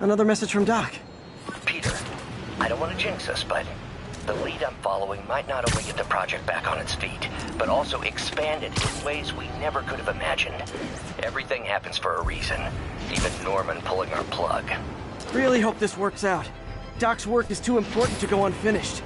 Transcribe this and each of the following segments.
Another message from Doc. Peter, I don't want to jinx us, but the lead I'm following might not only get the project back on its feet, but also expand it in ways we never could have imagined. Everything happens for a reason, even Norman pulling our plug. Really hope this works out. Doc's work is too important to go unfinished.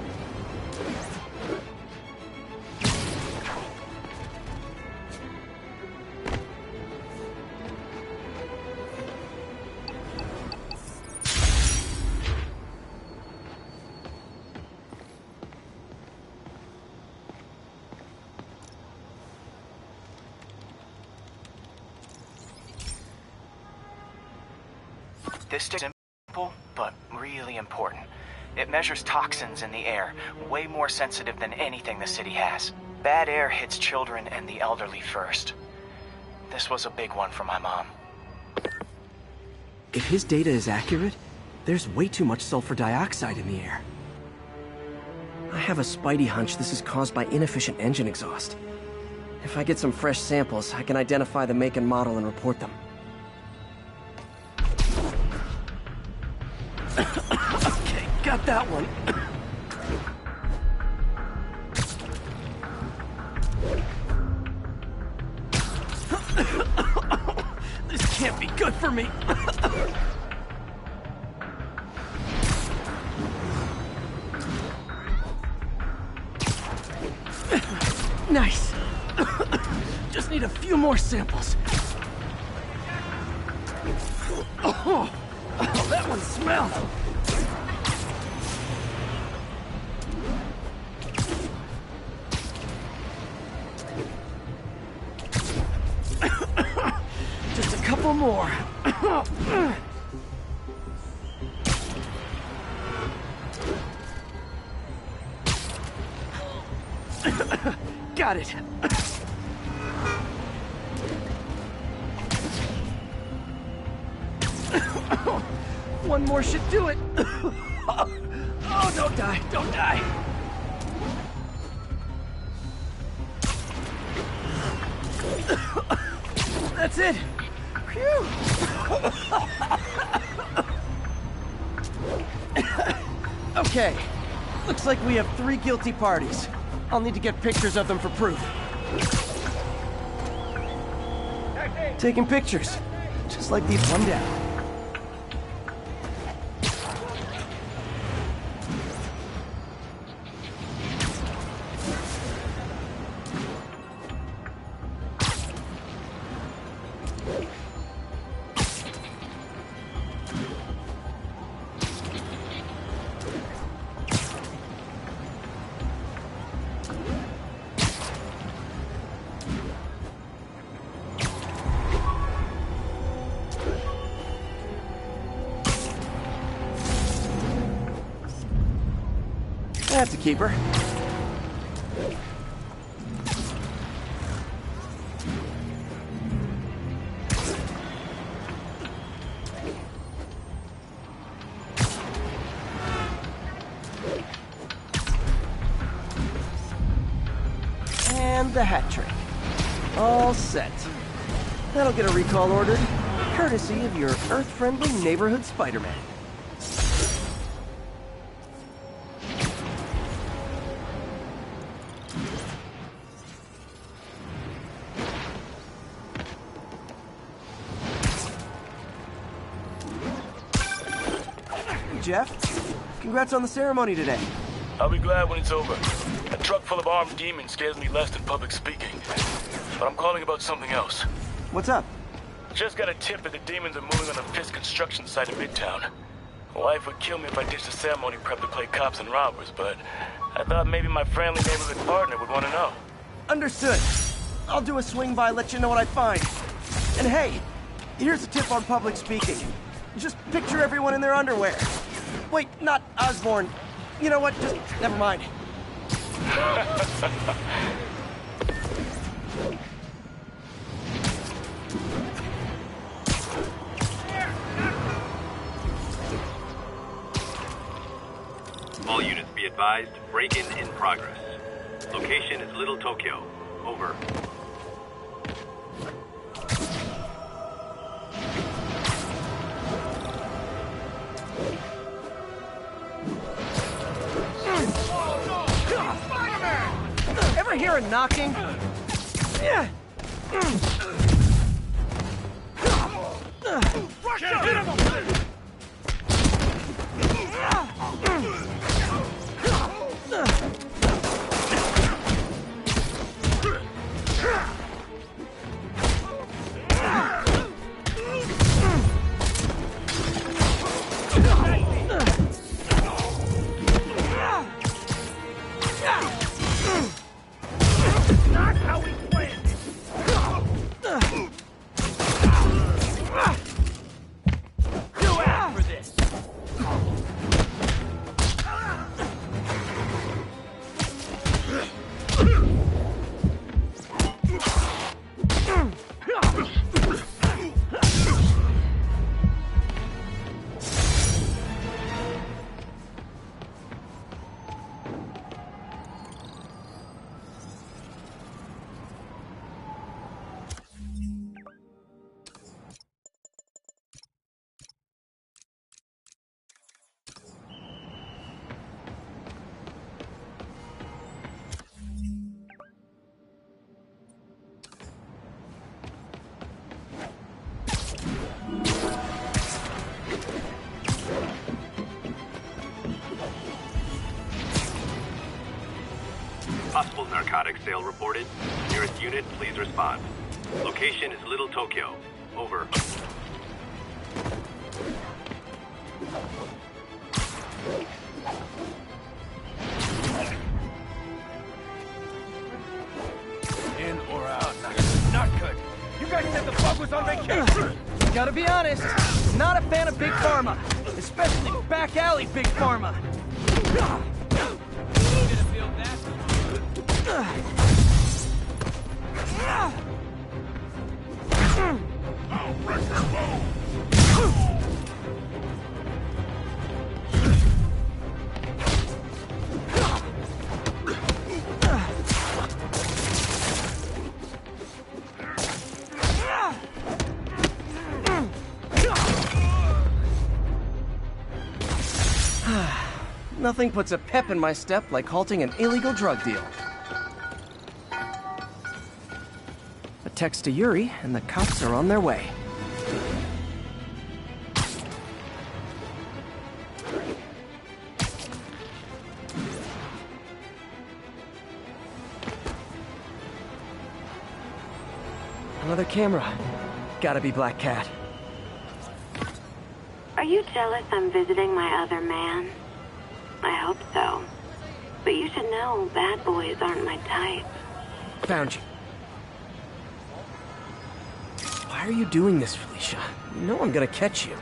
This stick is simple, but really important. It measures toxins in the air, way more sensitive than anything the city has. Bad air hits children and the elderly first. This was a big one for my mom. If his data is accurate, there's way too much sulfur dioxide in the air. I have a spidey hunch this is caused by inefficient engine exhaust. If I get some fresh samples, I can identify the make and model and report them. Okay, got that one. This can't be good for me. Nice. Just need a few more samples. Oh, that one smells. Just a couple more. Got it. One more should do it. Oh, don't die, don't die. That's it. Phew. Okay, looks like we have 3 guilty parties. I'll need to get pictures of them for proof. Taking pictures, just like these one down. That's a keeper. And the hat trick. All set. That'll get a recall ordered, courtesy of your Earth-friendly neighborhood Spider-Man. Jeff, congrats on the ceremony today. I'll be glad when it's over. A truck full of armed demons scares me less than public speaking. But I'm calling about something else. What's up? Just got a tip that the demons are moving on the Fisk construction site in Midtown. My wife would kill me if I ditched the ceremony prep to play cops and robbers, but I thought maybe my friendly neighborhood partner would want to know. Understood. I'll do a swing by, let you know what I find. And hey, here's a tip on public speaking. Just picture everyone in their underwear. Wait, not Osborne. You know what? Just never mind. All units be advised, break-in in progress. Location is Little Tokyo. Over. ever hear a knocking? Yeah. Not how we planned it. You asked for this. Possible narcotics sale reported. Nearest unit, please respond. Location is Little Tokyo. Over. In or out? Not good. You guys said the bug was on vacation. Gotta be honest, not a fan of Big Pharma. Especially back alley Big Pharma. Nothing puts a pep in my step like halting an illegal drug deal. A text to Yuri, and the cops are on their way. Another camera. Gotta be Black Cat. Are you jealous I'm visiting my other man? I hope so. But you should know bad boys aren't my type. Found you. Why are you doing this, Felicia? You know I'm gonna catch you.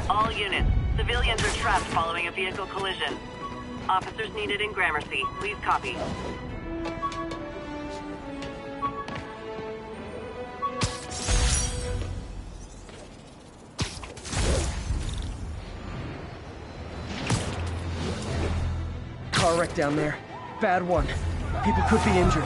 All units, civilians are trapped following a vehicle collision. Officers needed in Gramercy. Please copy. Car wreck down there. Bad one. People could be injured.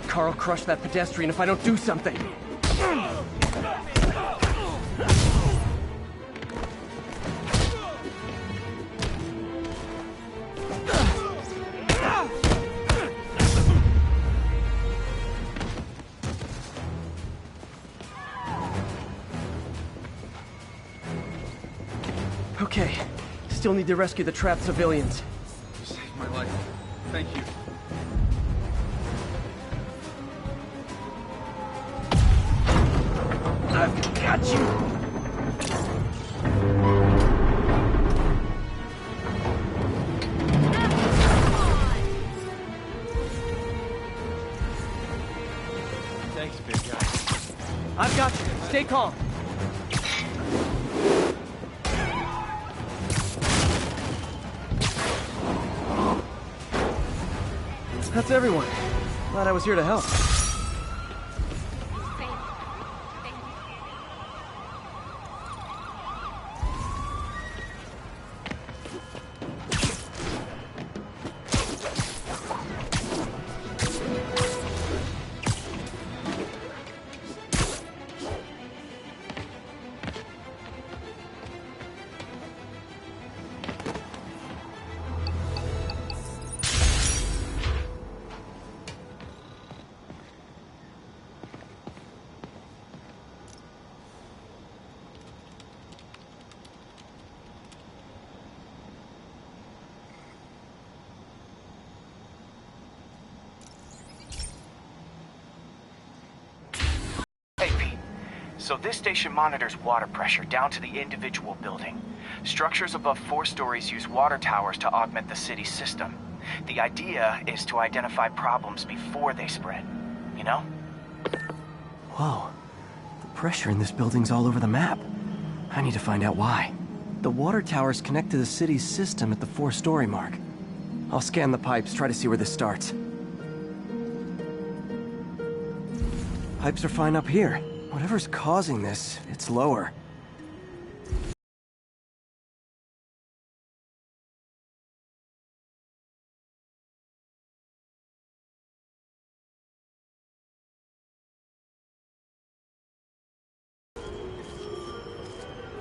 Carl crushed that pedestrian if I don't do something. Okay. Still need to rescue the trapped civilians. You saved my life. Thank you. I've got you! Thanks, big guy. I've got you. Stay calm. That's everyone. Glad I was here to help. Hey, Pete. So this station monitors water pressure down to the individual building. Structures above 4 stories use water towers to augment the city's system. The idea is to identify problems before they spread. You know? Whoa. The pressure in this building's all over the map. I need to find out why. The water towers connect to the city's system at the 4-story mark. I'll scan the pipes, try to see where this starts. Pipes are fine up here. Whatever's causing this, it's lower.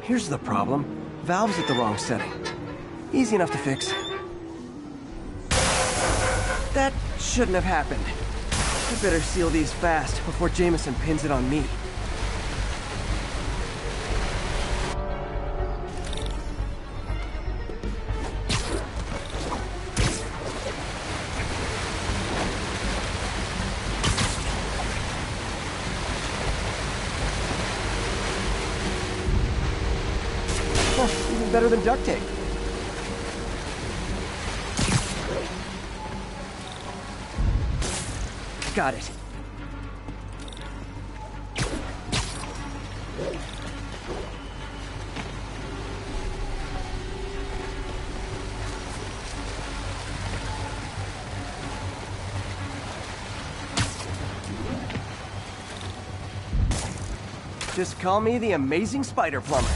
Here's the problem. Valve's at the wrong setting. Easy enough to fix. That shouldn't have happened. I better seal these fast before Jameson pins it on me. Huh, even better than duct tape. Got it. Just call me the amazing spider plumber.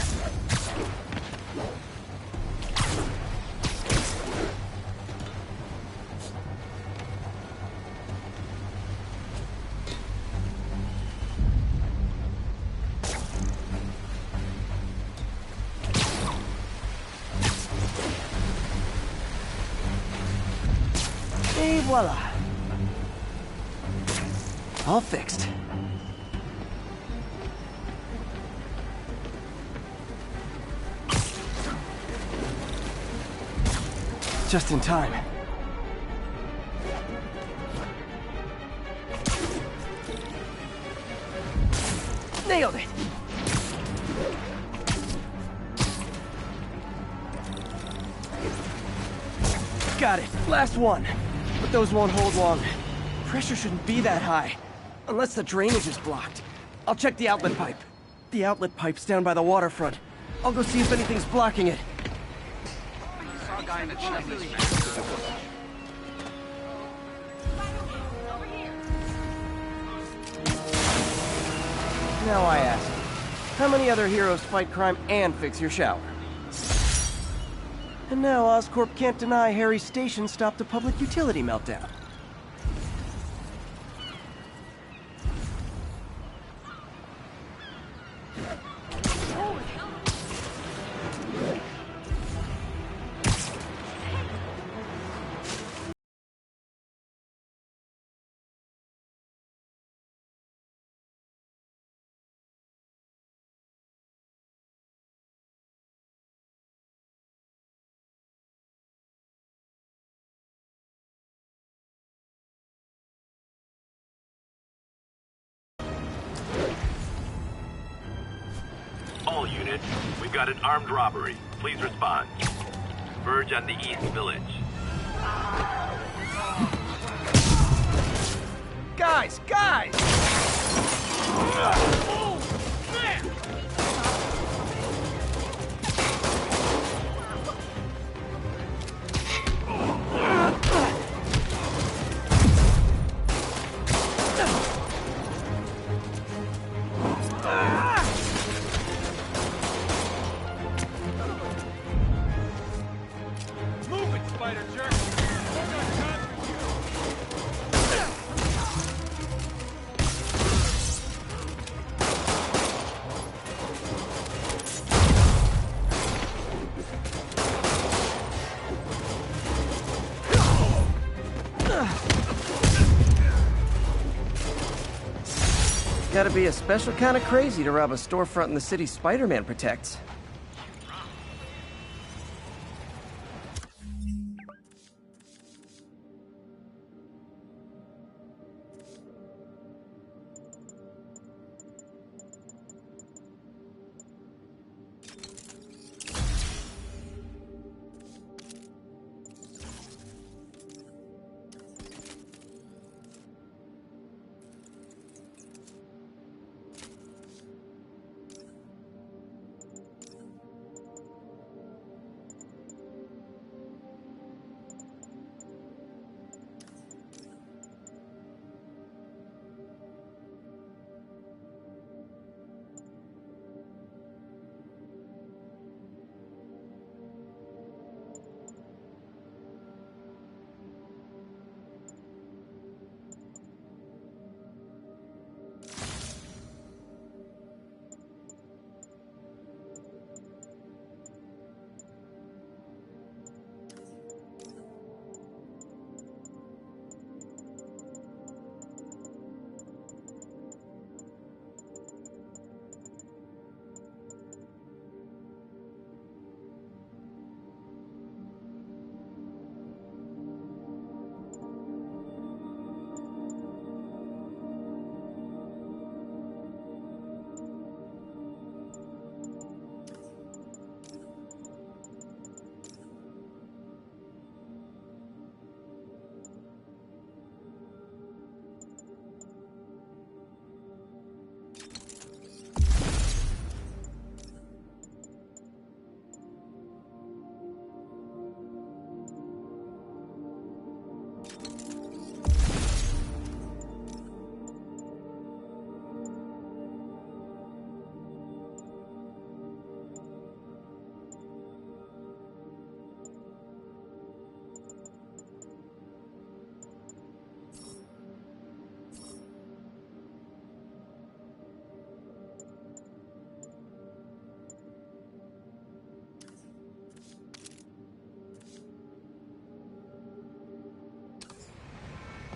Et voila. All fixed. Just in time. Nailed it! Got it. Last one. But those won't hold long. Pressure shouldn't be that high. Unless the drainage is blocked. I'll check the outlet pipe. The outlet pipe's down by the waterfront. I'll go see if anything's blocking it. Now I ask, how many other heroes fight crime and fix your shower? And now Oscorp can't deny Harry's station stopped a public utility meltdown. We've got an armed robbery. Please respond. Verge on the East Village. Guys! Guys! Move it, spider jerk! We're not done with you! Gotta be a special kind of crazy to rob a storefront in the city Spider-Man protects.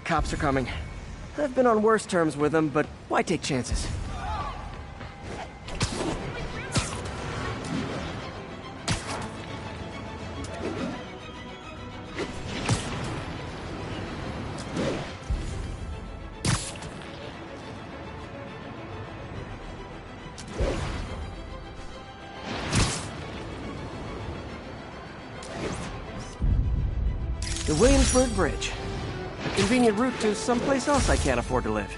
Cops are coming. I've been on worse terms with them, but why take chances? The Williamsburg Bridge. A convenient route to someplace else I can't afford to live.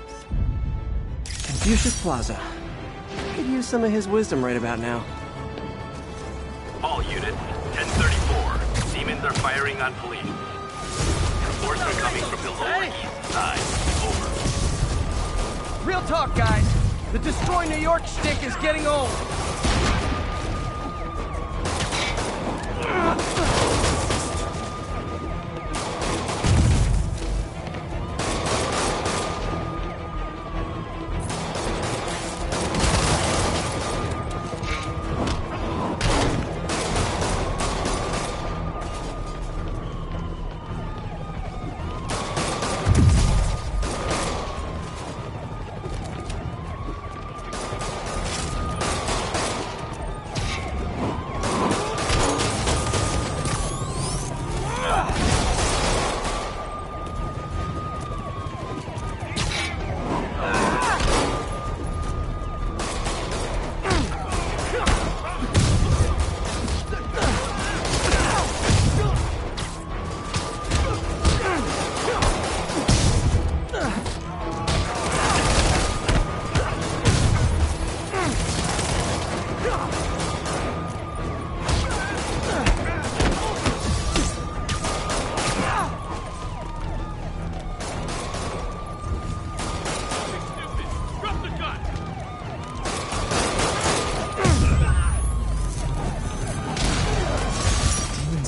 Confucius Plaza. Could use some of his wisdom right about now. All units, 1034. Demons are firing on police. Reports are coming from the lower east side. Over. Real talk, guys. The Destroy New York shtick is getting old.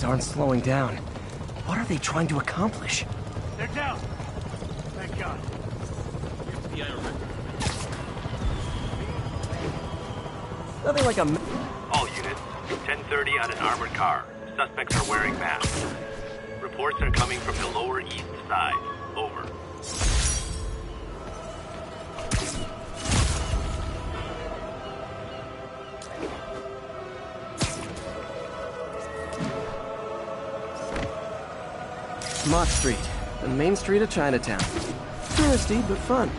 aren't slowing down. What are they trying to accomplish? They're down. Thank God. Nothing like a... All units, 10:30 on an armored car. Suspects are wearing masks. Reports are coming from the lower east side. Over. Mott Street, the main street of Chinatown. Touristy, but fun.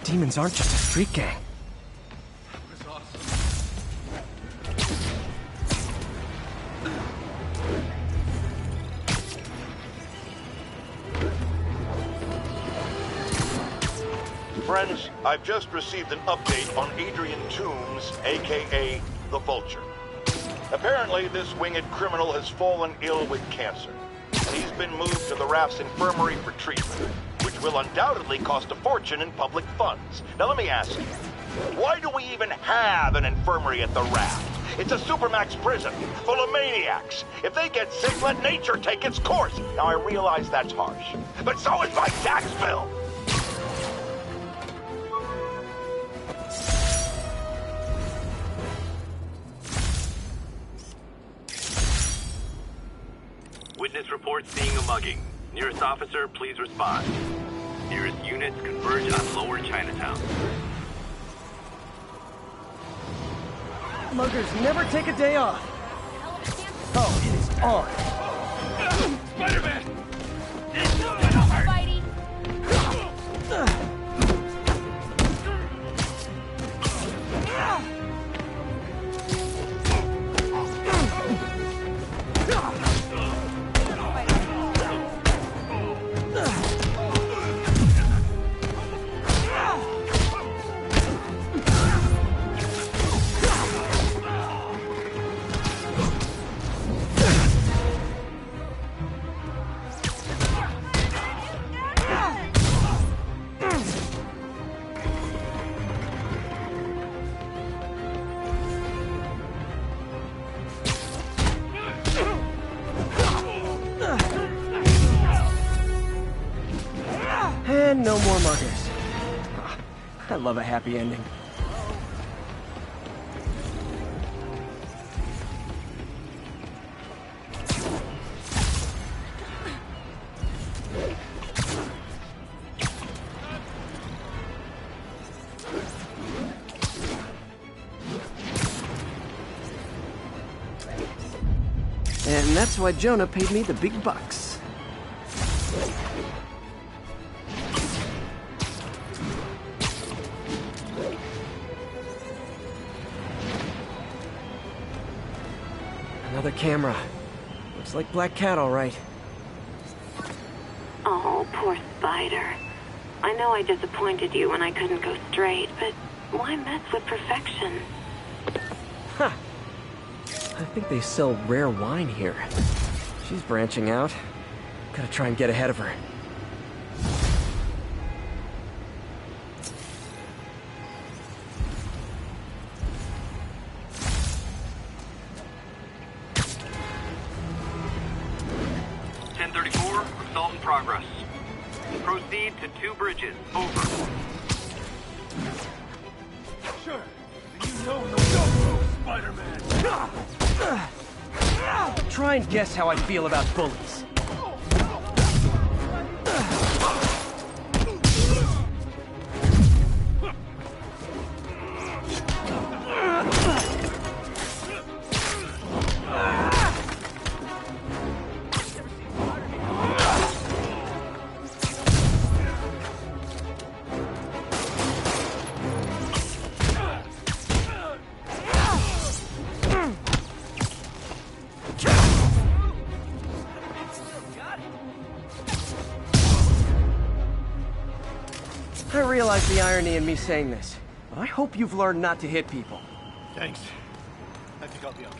Demons aren't just a street gang. Friends, I've just received an update on Adrian Toombs, aka the Vulture. Apparently, this winged criminal has fallen ill with cancer. He's been moved to the Raft's infirmary for treatment, which will undoubtedly cost a fortune in public funds. Now let me ask you, why do we even have an infirmary at the Raft? It's a supermax prison, full of maniacs. If they get sick, let nature take its course. Now I realize that's harsh, but so is my tax bill. Witness reports seeing a mugging. Nearest officer, please respond. Nearest units converge on Lower Chinatown. Muggers never take a day off. Oh, it is on. Spider-Man! Spidey! And no more muggers. I love a happy ending. And that's why Jonah paid me the big bucks. Another camera. Looks like Black Cat, all right. Oh, poor Spider. I know I disappointed you when I couldn't go straight, but why mess with perfection? Huh. I think they sell rare wine here. She's branching out. Gotta try and get ahead of her. assault in progress. Proceed to 2 bridges. Over. Sure. You know no Spider-Man. Try and guess how I feel about bullies. I realize the irony in me saying this, but I hope you've learned not to hit people. Thanks. I think I'll be okay.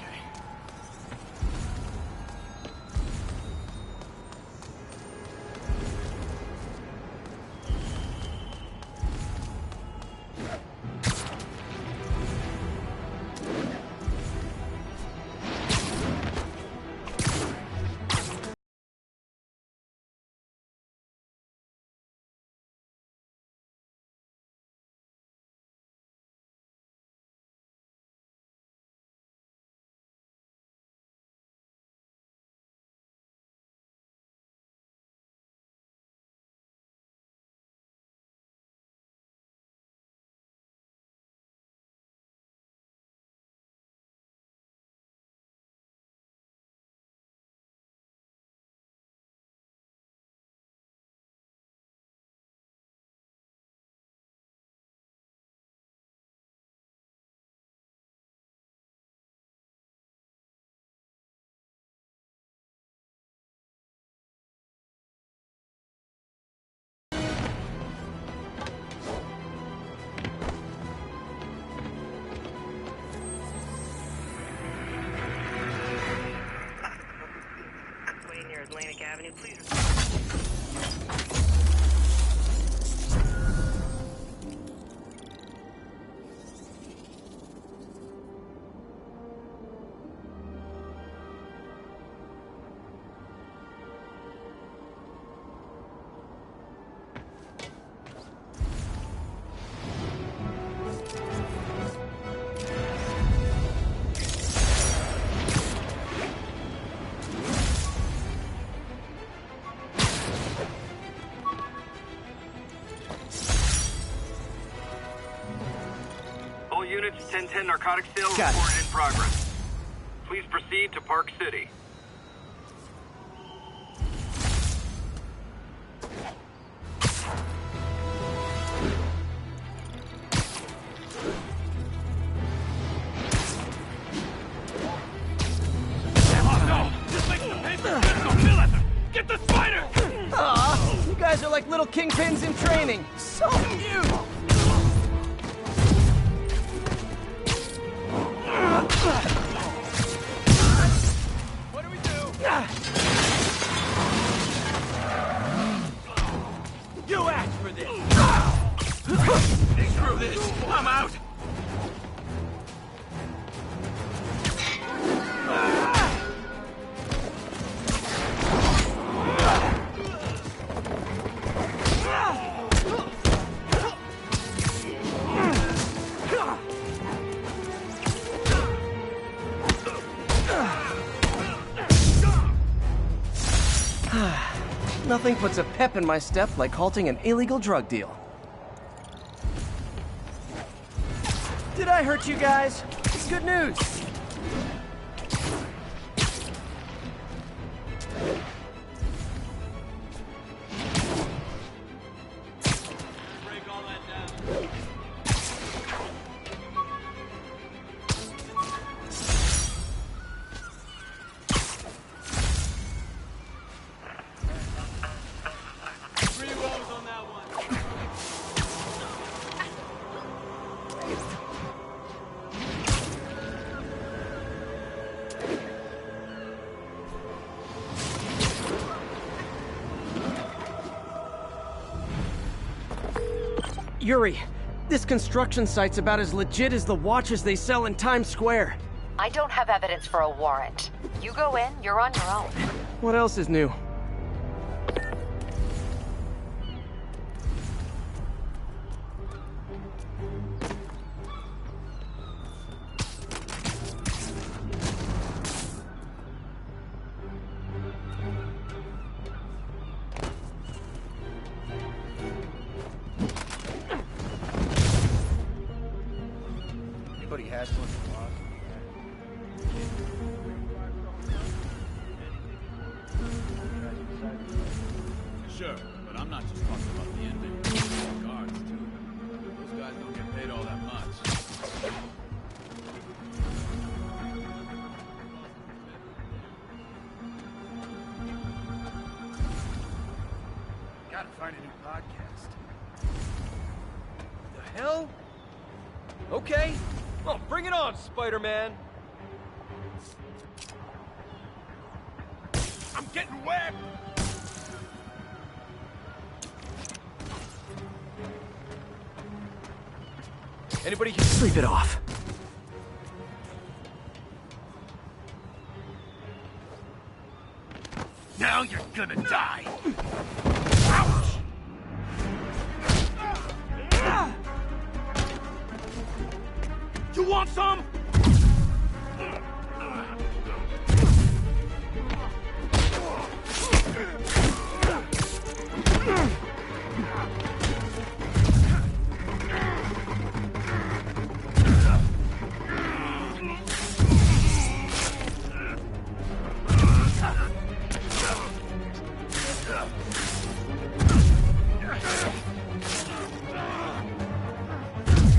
Atlantic Avenue, please. Units 1010 narcotic sale Got it. reported in progress. Please proceed to Park City. Get the spider! Aw, you guys are like little kingpins in training. So cute! What do we do? You asked for this! Screw this! I'm out! Nothing puts a pep in my step like halting an illegal drug deal. Did I hurt you guys? It's good news. Yuri, this construction site's about as legit as the watches they sell in Times Square. I don't have evidence for a warrant. You go in, you're on your own. What else is new? Everybody has one for us. Sure, but I'm not just talking about the inmates. The guards, too. Those guys don't get paid all that much. Gotta find a new podcast. The hell? Okay. Oh, bring it on, Spider-Man. I'm getting wet! Anybody can sleep it off. Now you're gonna die! Ouch! You want some?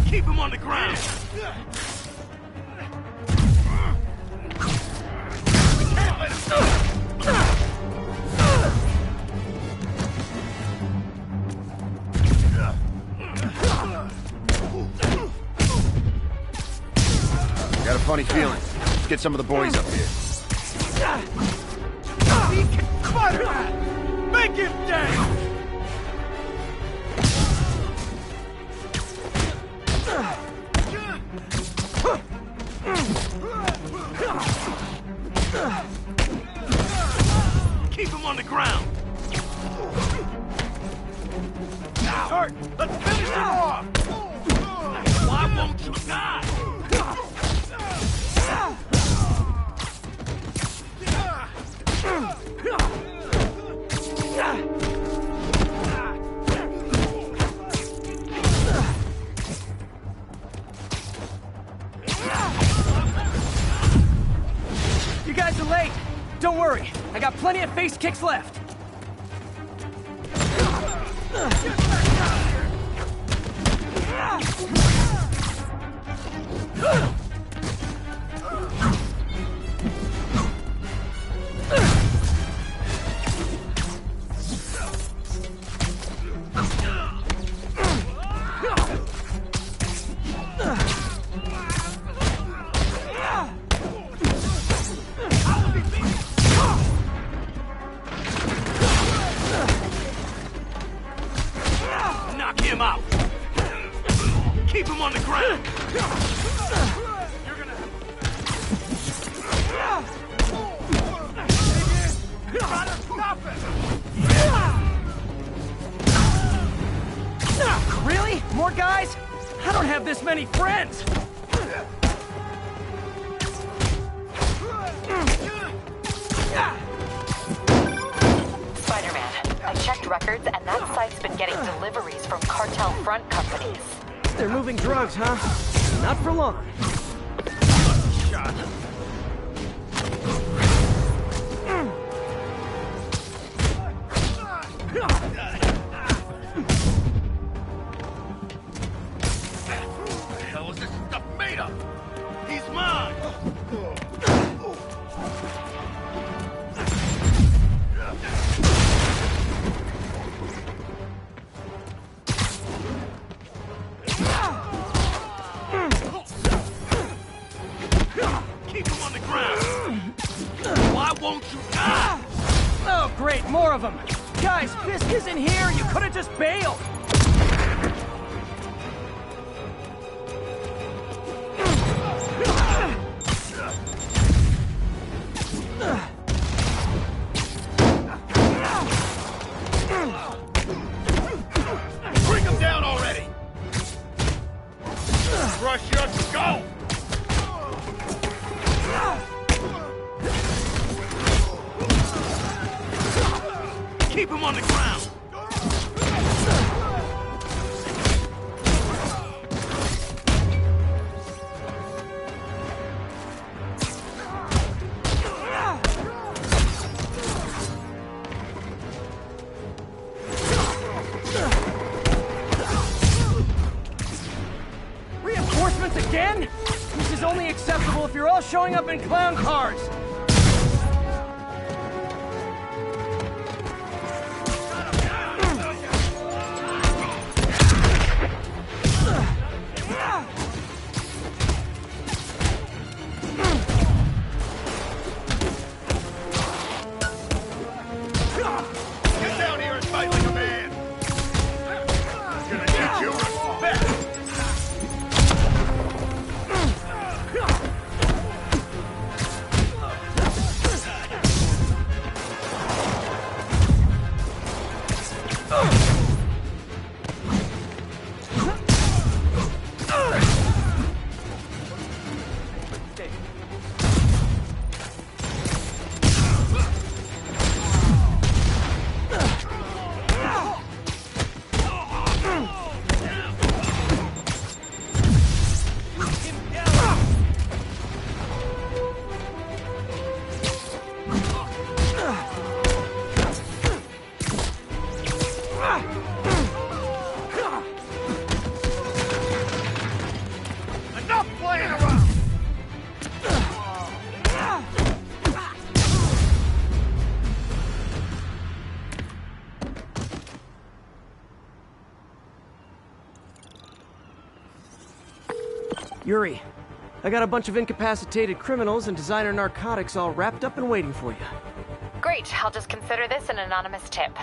Keep him on the ground! We can't let him go! Got a funny feeling. Let's get some of the boys up here. Spider-Man! Make him dead! Keep him on the ground! Hurt! Let's finish him off! Why won't you die? You guys are late. Don't worry. I got plenty of face kicks left. Knock him out! Keep him on the ground! You're gonna... Gotta stop it! Really? More guys? I don't have this many friends. Spider-Man, I checked records and that site's been getting deliveries from cartel front companies. They're moving drugs, huh? Not for long. Shot. What the hell is this stuff made of? He's mine! Keep him on the ground! Why won't you die? Oh, great, more of them. Guys, Fisk isn't here. You could have just bailed. Bring him down already! Rush your go! Keep him on the ground! Once again? This is only acceptable if you're all showing up in clown cars! Get down here and fight like a man! I'm gonna get you back! Enough playing around! Yuri, I got a bunch of incapacitated criminals and designer narcotics all wrapped up and waiting for you. Great, I'll just consider this an anonymous tip.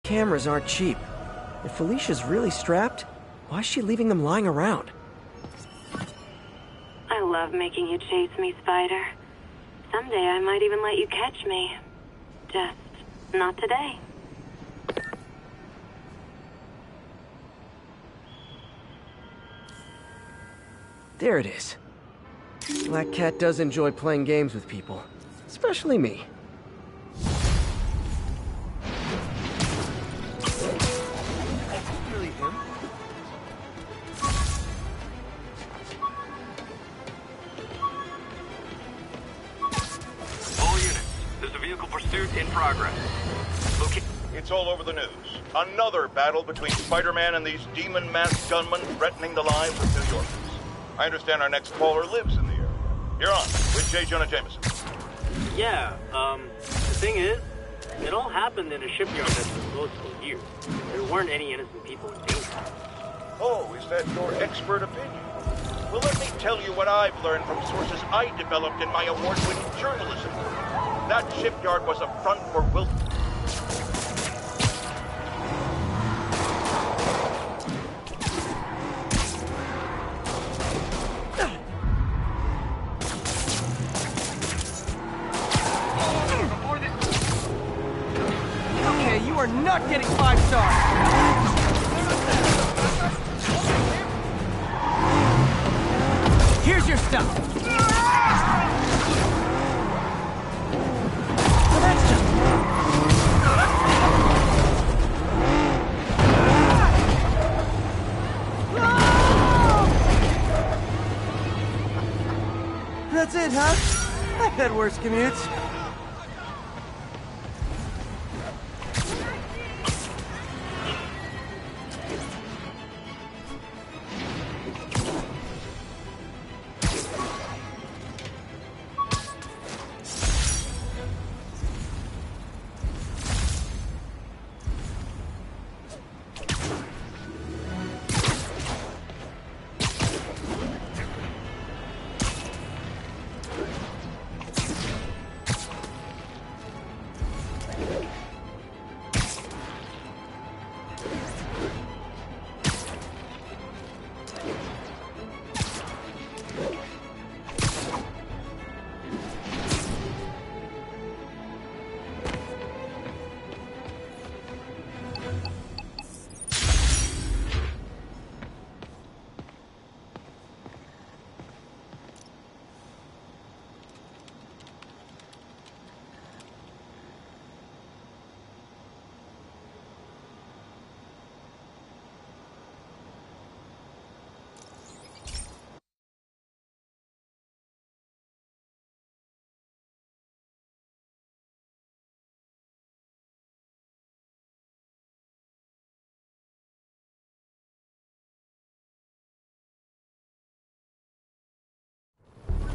Cameras aren't cheap. If Felicia's really strapped, why is she leaving them lying around? I love making you chase me, Spider. Someday I might even let you catch me. Just not today. There it is. Black Cat does enjoy playing games with people. Especially me. All units, there's a vehicle pursuit in progress. It's all over the news. Another battle between Spider-Man and these demon-masked gunmen threatening the lives of New Yorkers. I understand our next caller lives in the area. You're on with J. Jonah Jameson. Yeah, the thing is, it all happened in a shipyard that's been closed for years. There weren't any innocent people in danger. Oh, is that your expert opinion? Well, let me tell you what I've learned from sources I developed in my award-winning journalism. That shipyard was a front for Okay, you are not getting 5 stars! Here's your stuff! Well, that's just... That's it, huh? I've had worse commutes.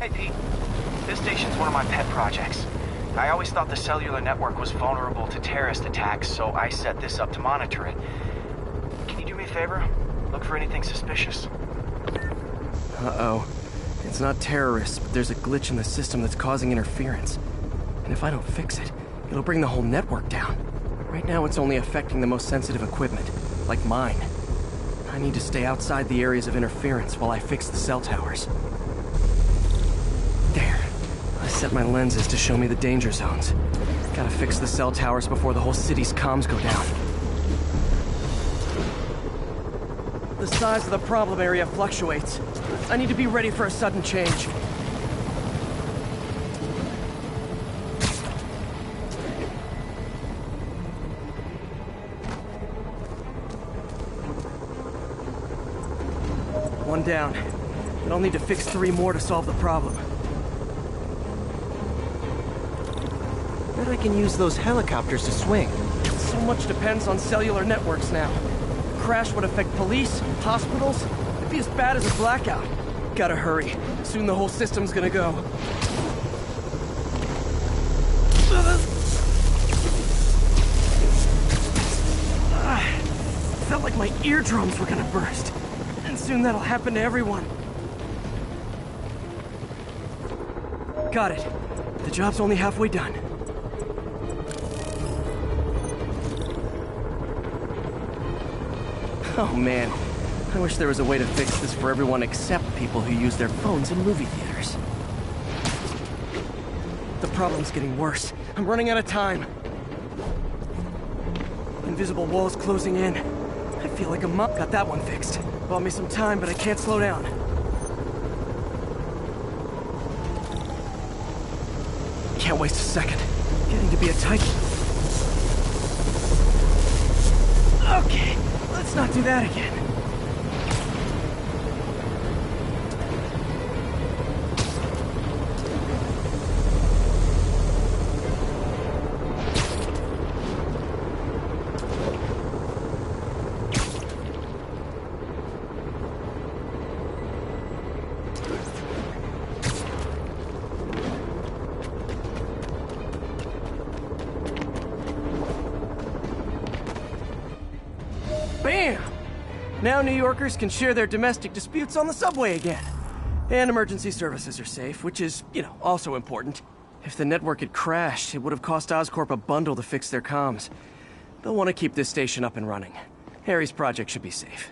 Hey, Pete. This station's one of my pet projects. I always thought the cellular network was vulnerable to terrorist attacks, so I set this up to monitor it. Can you do me a favor? Look for anything suspicious. Uh-oh. It's not terrorists, but there's a glitch in the system that's causing interference. And if I don't fix it, it'll bring the whole network down. Right now it's only affecting the most sensitive equipment, like mine. I need to stay outside the areas of interference while I fix the cell towers. There. I set my lenses to show me the danger zones. Gotta fix the cell towers before the whole city's comms go down. The size of the problem area fluctuates. I need to be ready for a sudden change. One down. But I'll need to fix 3 more to solve the problem. Bet I can use those helicopters to swing. So much depends on cellular networks now. Crash would affect police, hospitals. It'd be as bad as a blackout. Gotta hurry. Soon the whole system's gonna go. Felt like my eardrums were gonna burst. And soon that'll happen to everyone. Got it. The job's only halfway done. Oh man, I wish there was a way to fix this for everyone except people who use their phones in movie theaters. The problem's getting worse. I'm running out of time. Invisible walls closing in. I feel like a mop. Got that one fixed. Bought me some time, but I can't slow down. Can't waste a second. Getting to be a tight... Okay. Let's not do that again. Bam! Now New Yorkers can share their domestic disputes on the subway again. And emergency services are safe, which is, also important. If the network had crashed, it would have cost Oscorp a bundle to fix their comms. They'll want to keep this station up and running. Harry's project should be safe.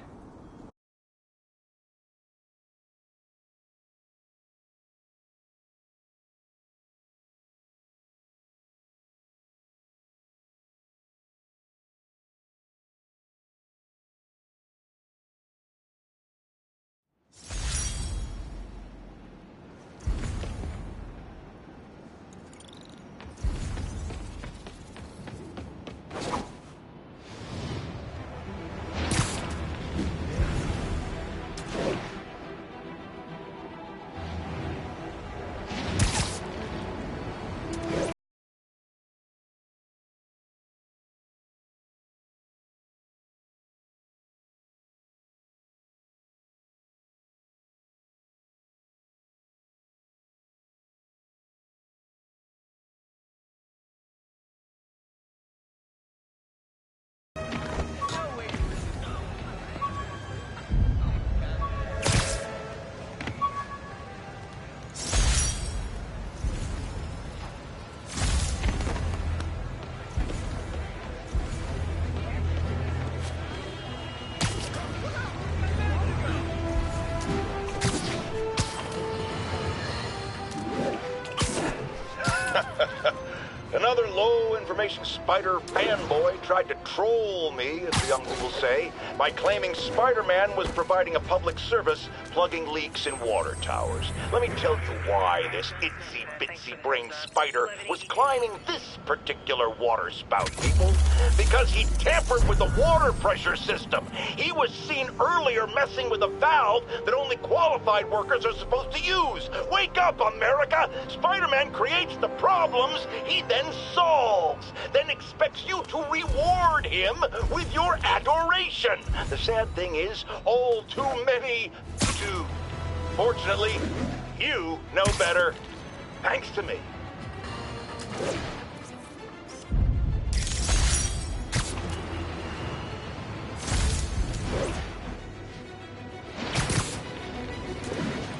Another low-information Spider fanboy tried to troll me, as the young people say, by claiming Spider-Man was providing a public service plugging leaks in water towers. Let me tell you why this itsy-bitsy-brain spider was climbing this particular water spout, people. Because he tampered with the water pressure system. He was seen earlier messing with a valve that only qualified workers are supposed to use. Wake up, America! Spider-Man creates the problems he then solves, then expects you to reward him with your adoration. The sad thing is, all too many do. Fortunately, You know better. Thanks to me.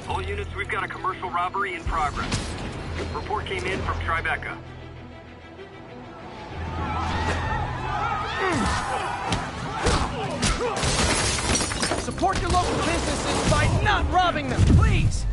All units, we've got a commercial robbery in progress. Report came in from Tribeca. Support your local businesses by not robbing them, please!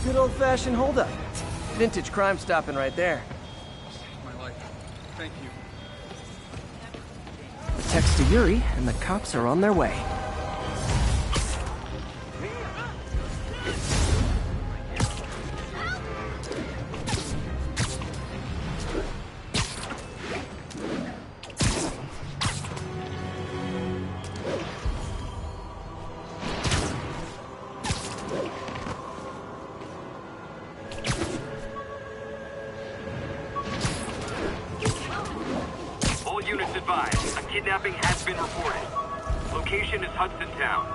Good old-fashioned holdup. Vintage crime stopping right there. My life. Thank you. Text to Yuri, and the cops are on their way. Units advised, a kidnapping has been reported. Location is Hudson Town.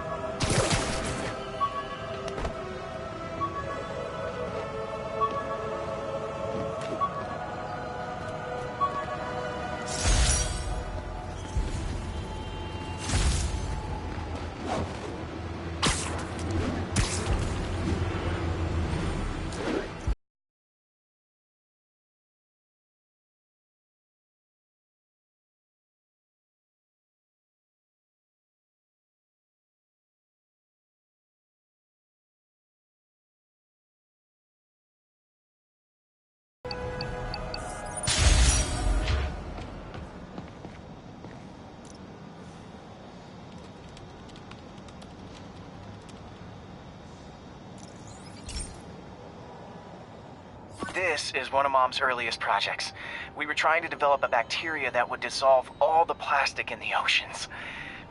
This is one of Mom's earliest projects. We were trying to develop a bacteria that would dissolve all the plastic in the oceans.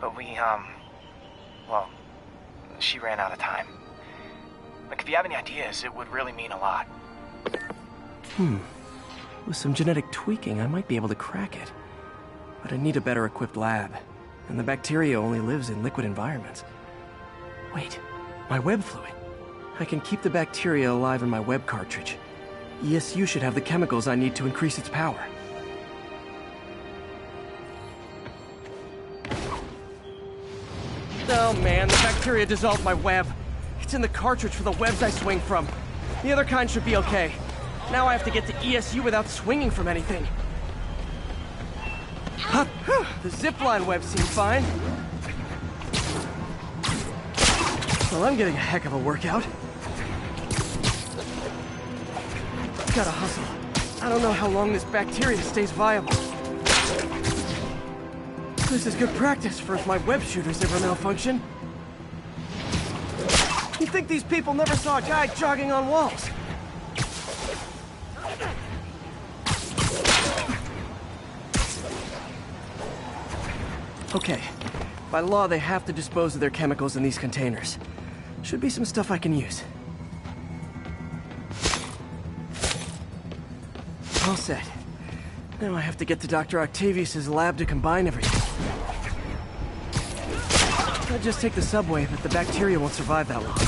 But well, she ran out of time. Like, if you have any ideas, it would really mean a lot. With some genetic tweaking, I might be able to crack it. But I need a better equipped lab. And the bacteria only lives in liquid environments. Wait, my web fluid. I can keep the bacteria alive in my web cartridge. ESU should have the chemicals I need to increase its power. Oh man, the bacteria dissolved my web. It's in the cartridge for the webs I swing from. The other kind should be okay. Now I have to get to ESU without swinging from anything. The zipline webs seem fine. Well, I'm getting a heck of a workout. Gotta hustle. I don't know how long this bacteria stays viable. This is good practice for if my web shooters ever malfunction. You'd think these people never saw a guy jogging on walls. Okay. By law, they have to dispose of their chemicals in these containers. Should be some stuff I can use. All set. Now I have to get to Dr. Octavius's lab to combine everything. I'll just take the subway, but the bacteria won't survive that long.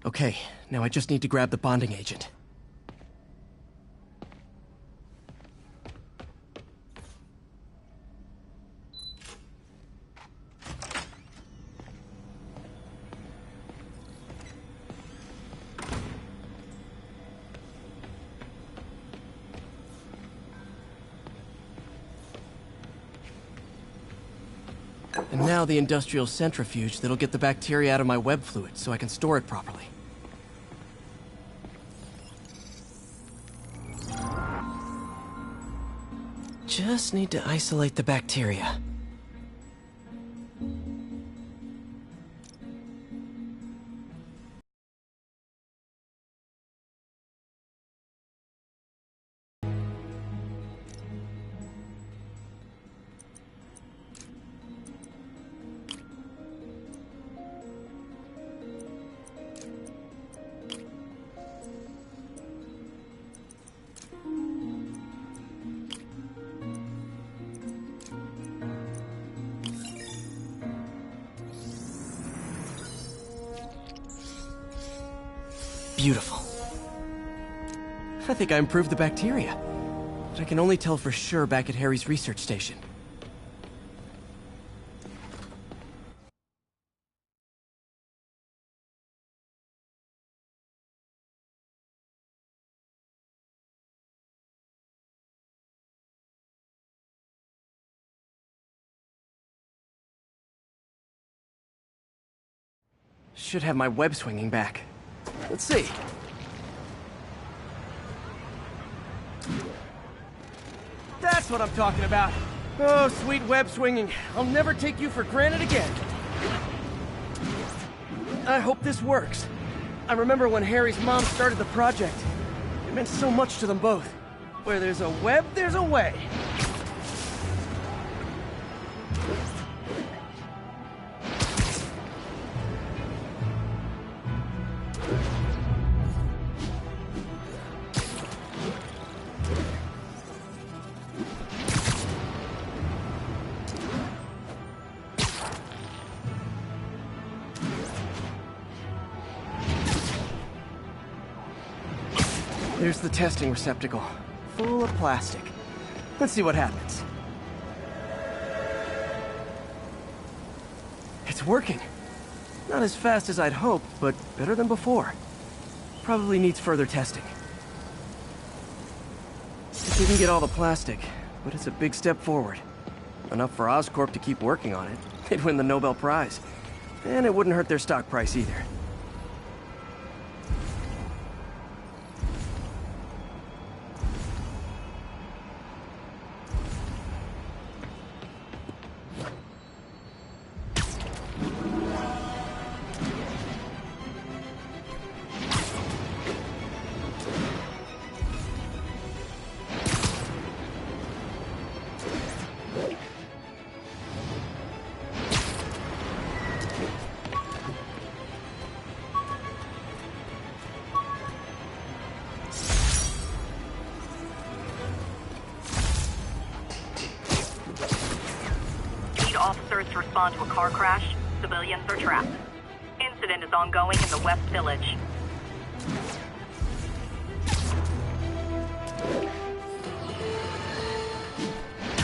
Okay, now I just need to grab the bonding agent. And now the industrial centrifuge that'll get the bacteria out of my web fluid so I can store it properly. Just need to isolate the bacteria. Beautiful. I think I improved the bacteria. But I can only tell for sure back at Harry's research station. Should have my web swinging back. Let's see. That's what I'm talking about. Oh, sweet web swinging. I'll never take you for granted again. I hope this works. I remember when Harry's mom started the project. It meant so much to them both. Where there's a web, there's a way. There's the testing receptacle, full of plastic. Let's see what happens. It's working. Not as fast as I'd hoped, but better than before. Probably needs further testing. It didn't get all the plastic, but it's a big step forward. Enough for Oscorp to keep working on it. They'd win the Nobel Prize. And it wouldn't hurt their stock price either. Officers to respond to a car crash. Civilians are trapped. Incident is ongoing in the West Village.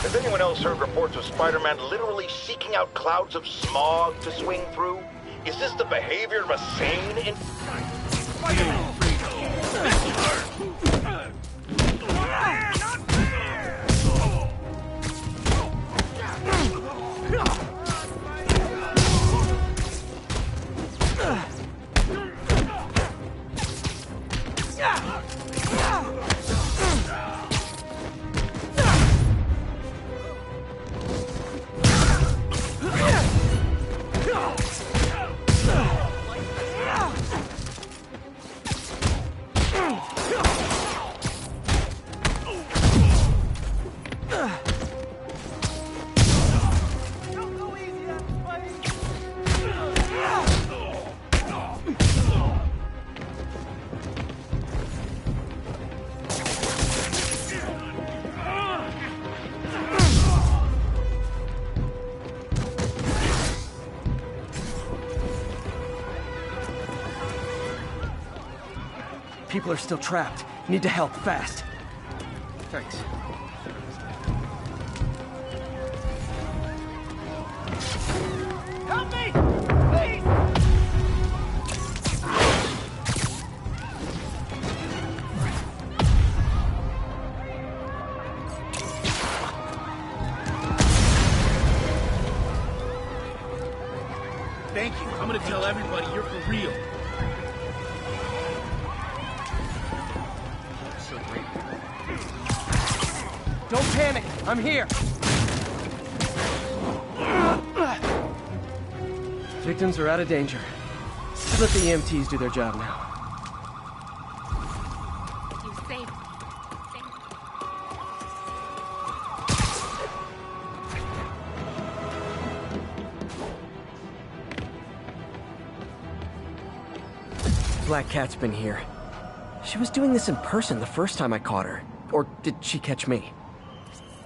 Has anyone else heard reports of Spider-Man literally seeking out clouds of smog to swing through? Is this the behavior of a sane People are still trapped. Need to help, fast. Thanks. Help me! Please! Thank you. I'm gonna tell everybody you're for real. So great. Don't panic. I'm here. Victims are out of danger. Let the EMTs do their job now. You saved. Black Cat's been here. She was doing this in person the first time I caught her. Or did she catch me?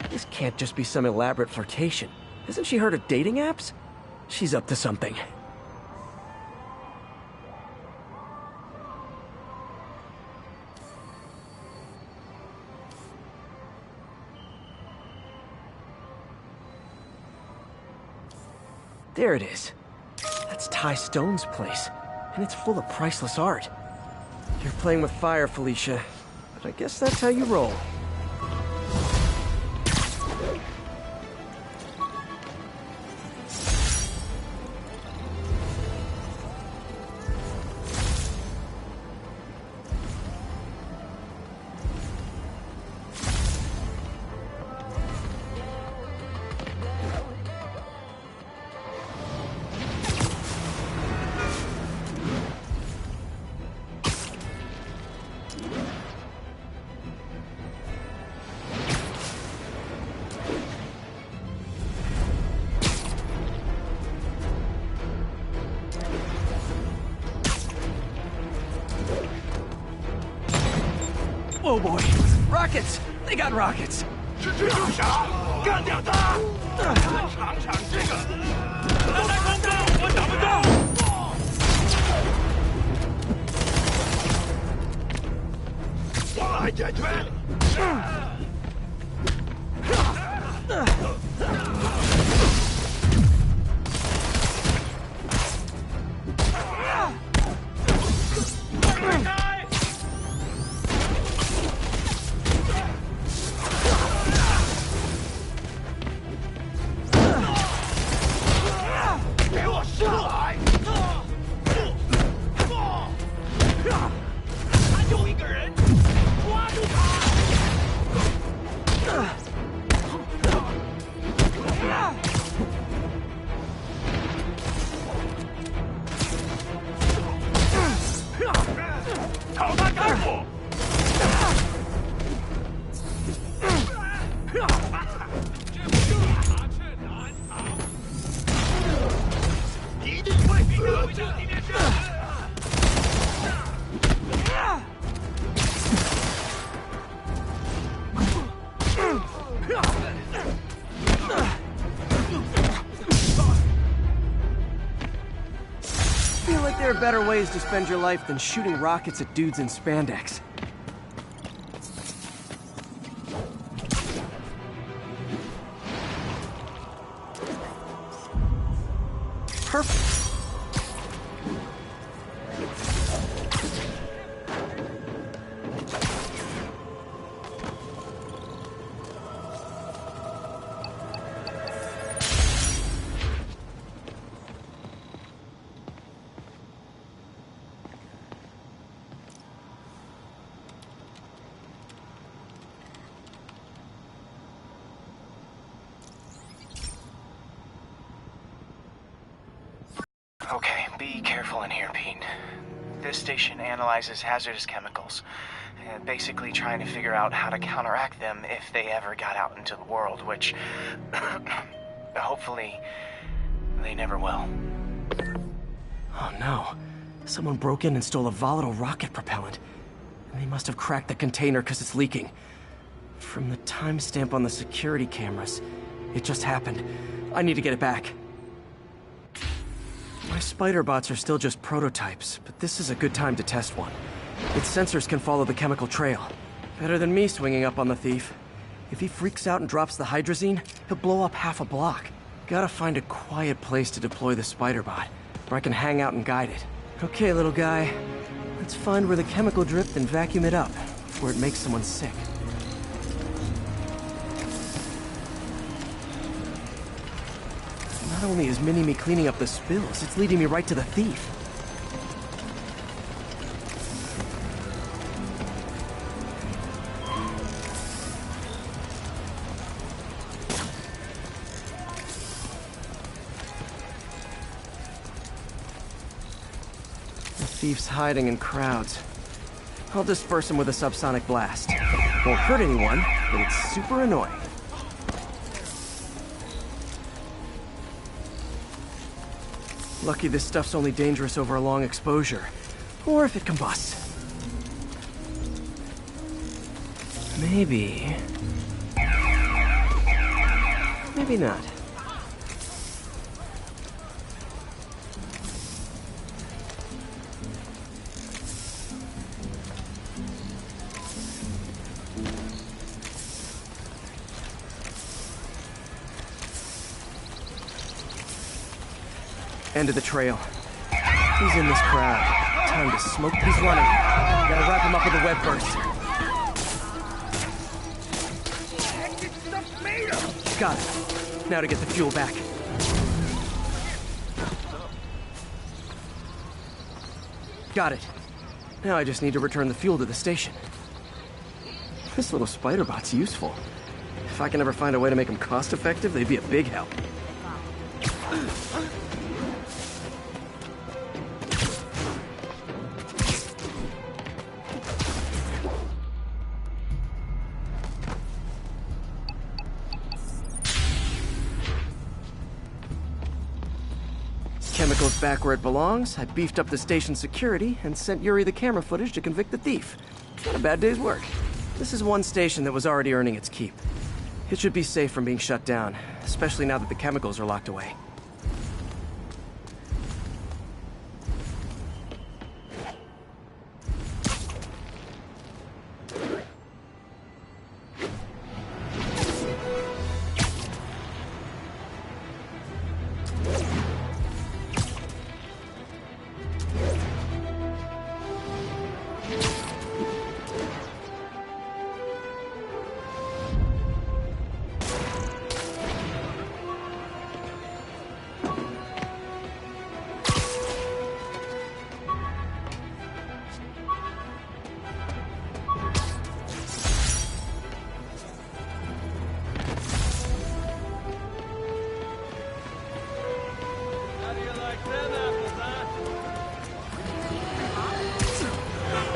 This can't just be some elaborate flirtation. Hasn't she heard of dating apps? She's up to something. There it is. That's Ty Stone's place, and it's full of priceless art. You're playing with fire, Felicia, but I guess that's how you roll. Oh boy! Rockets! They got rockets! There are better ways to spend your life than shooting rockets at dudes in spandex. Perfect. Okay, be careful in here, Pete. This station analyzes hazardous chemicals, basically trying to figure out how to counteract them if they ever got out into the world, which hopefully they never will. Oh no. Someone broke in and stole a volatile rocket propellant. And they must have cracked the container because it's leaking. From the timestamp on the security cameras, it just happened. I need to get it back. My spider bots are still just prototypes, but this is a good time to test one. Its sensors can follow the chemical trail. Better than me swinging up on the thief. If he freaks out and drops the hydrazine, he'll blow up half a block. Gotta find a quiet place to deploy the spider bot, where I can hang out and guide it. Okay, little guy. Let's find where the chemical dripped and vacuum it up, before it makes someone sick. Not only is Mini-Me cleaning up the spills, it's leading me right to the thief. The thief's hiding in crowds. I'll disperse him with a subsonic blast. Won't hurt anyone, but it's super annoying. Lucky this stuff's only dangerous over a long exposure. Or if it combusts. Maybe... maybe not. End of the trail. He's in this crowd. Time to smoke. He's running. Gotta wrap him up with a web burst. Got it. Now to get the fuel back. Got it. Now I just need to return the fuel to the station. This little spider bot's useful. If I can ever find a way to make them cost-effective, they'd be a big help. Chemicals back where it belongs. I beefed up the station security and sent Yuri the camera footage to convict the thief. Not a bad day's work. This is one station that was already earning its keep. It should be safe from being shut down, especially now that the chemicals are locked away.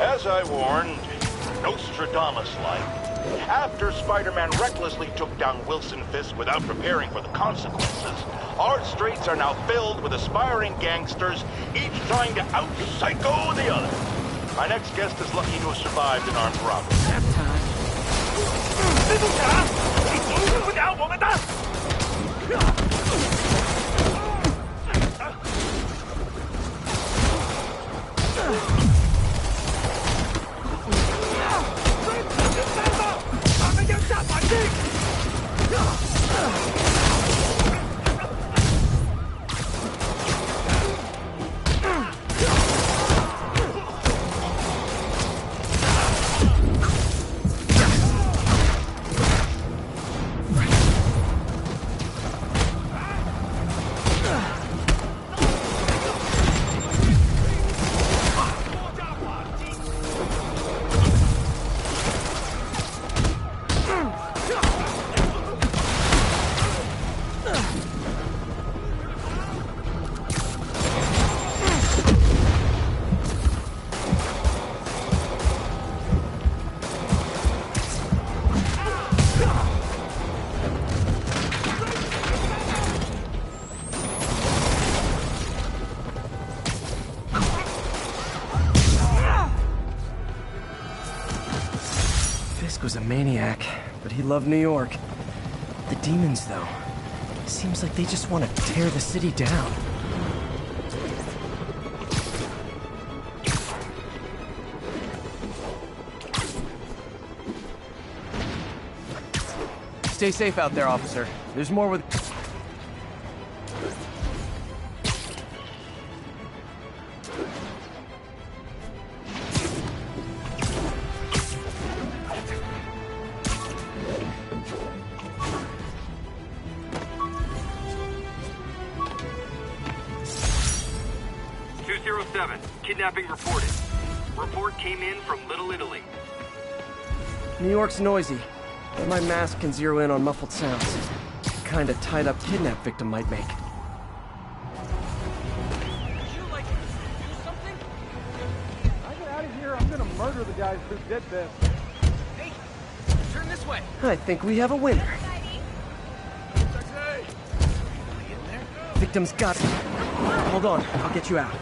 As I warned, Nostradamus-like, after Spider-Man recklessly took down Wilson Fisk without preparing for the consequences, our streets are now filled with aspiring gangsters, each trying to out-psycho the other. My next guest is lucky to have survived an armed robbery. Was a maniac, but he loved New York. The demons, though, seems like they just want to tear the city down. Stay safe out there, officer. There's more with... Kidnapping reported. Report came in from Little Italy. New York's noisy. My mask can zero in on muffled sounds. The kind a tied-up kidnap victim might make. Would you like to do something? I get out of here, I'm gonna murder the guys who did this. Hey, turn this way. I think we have a winner. Victim's got... Hold on, I'll get you out.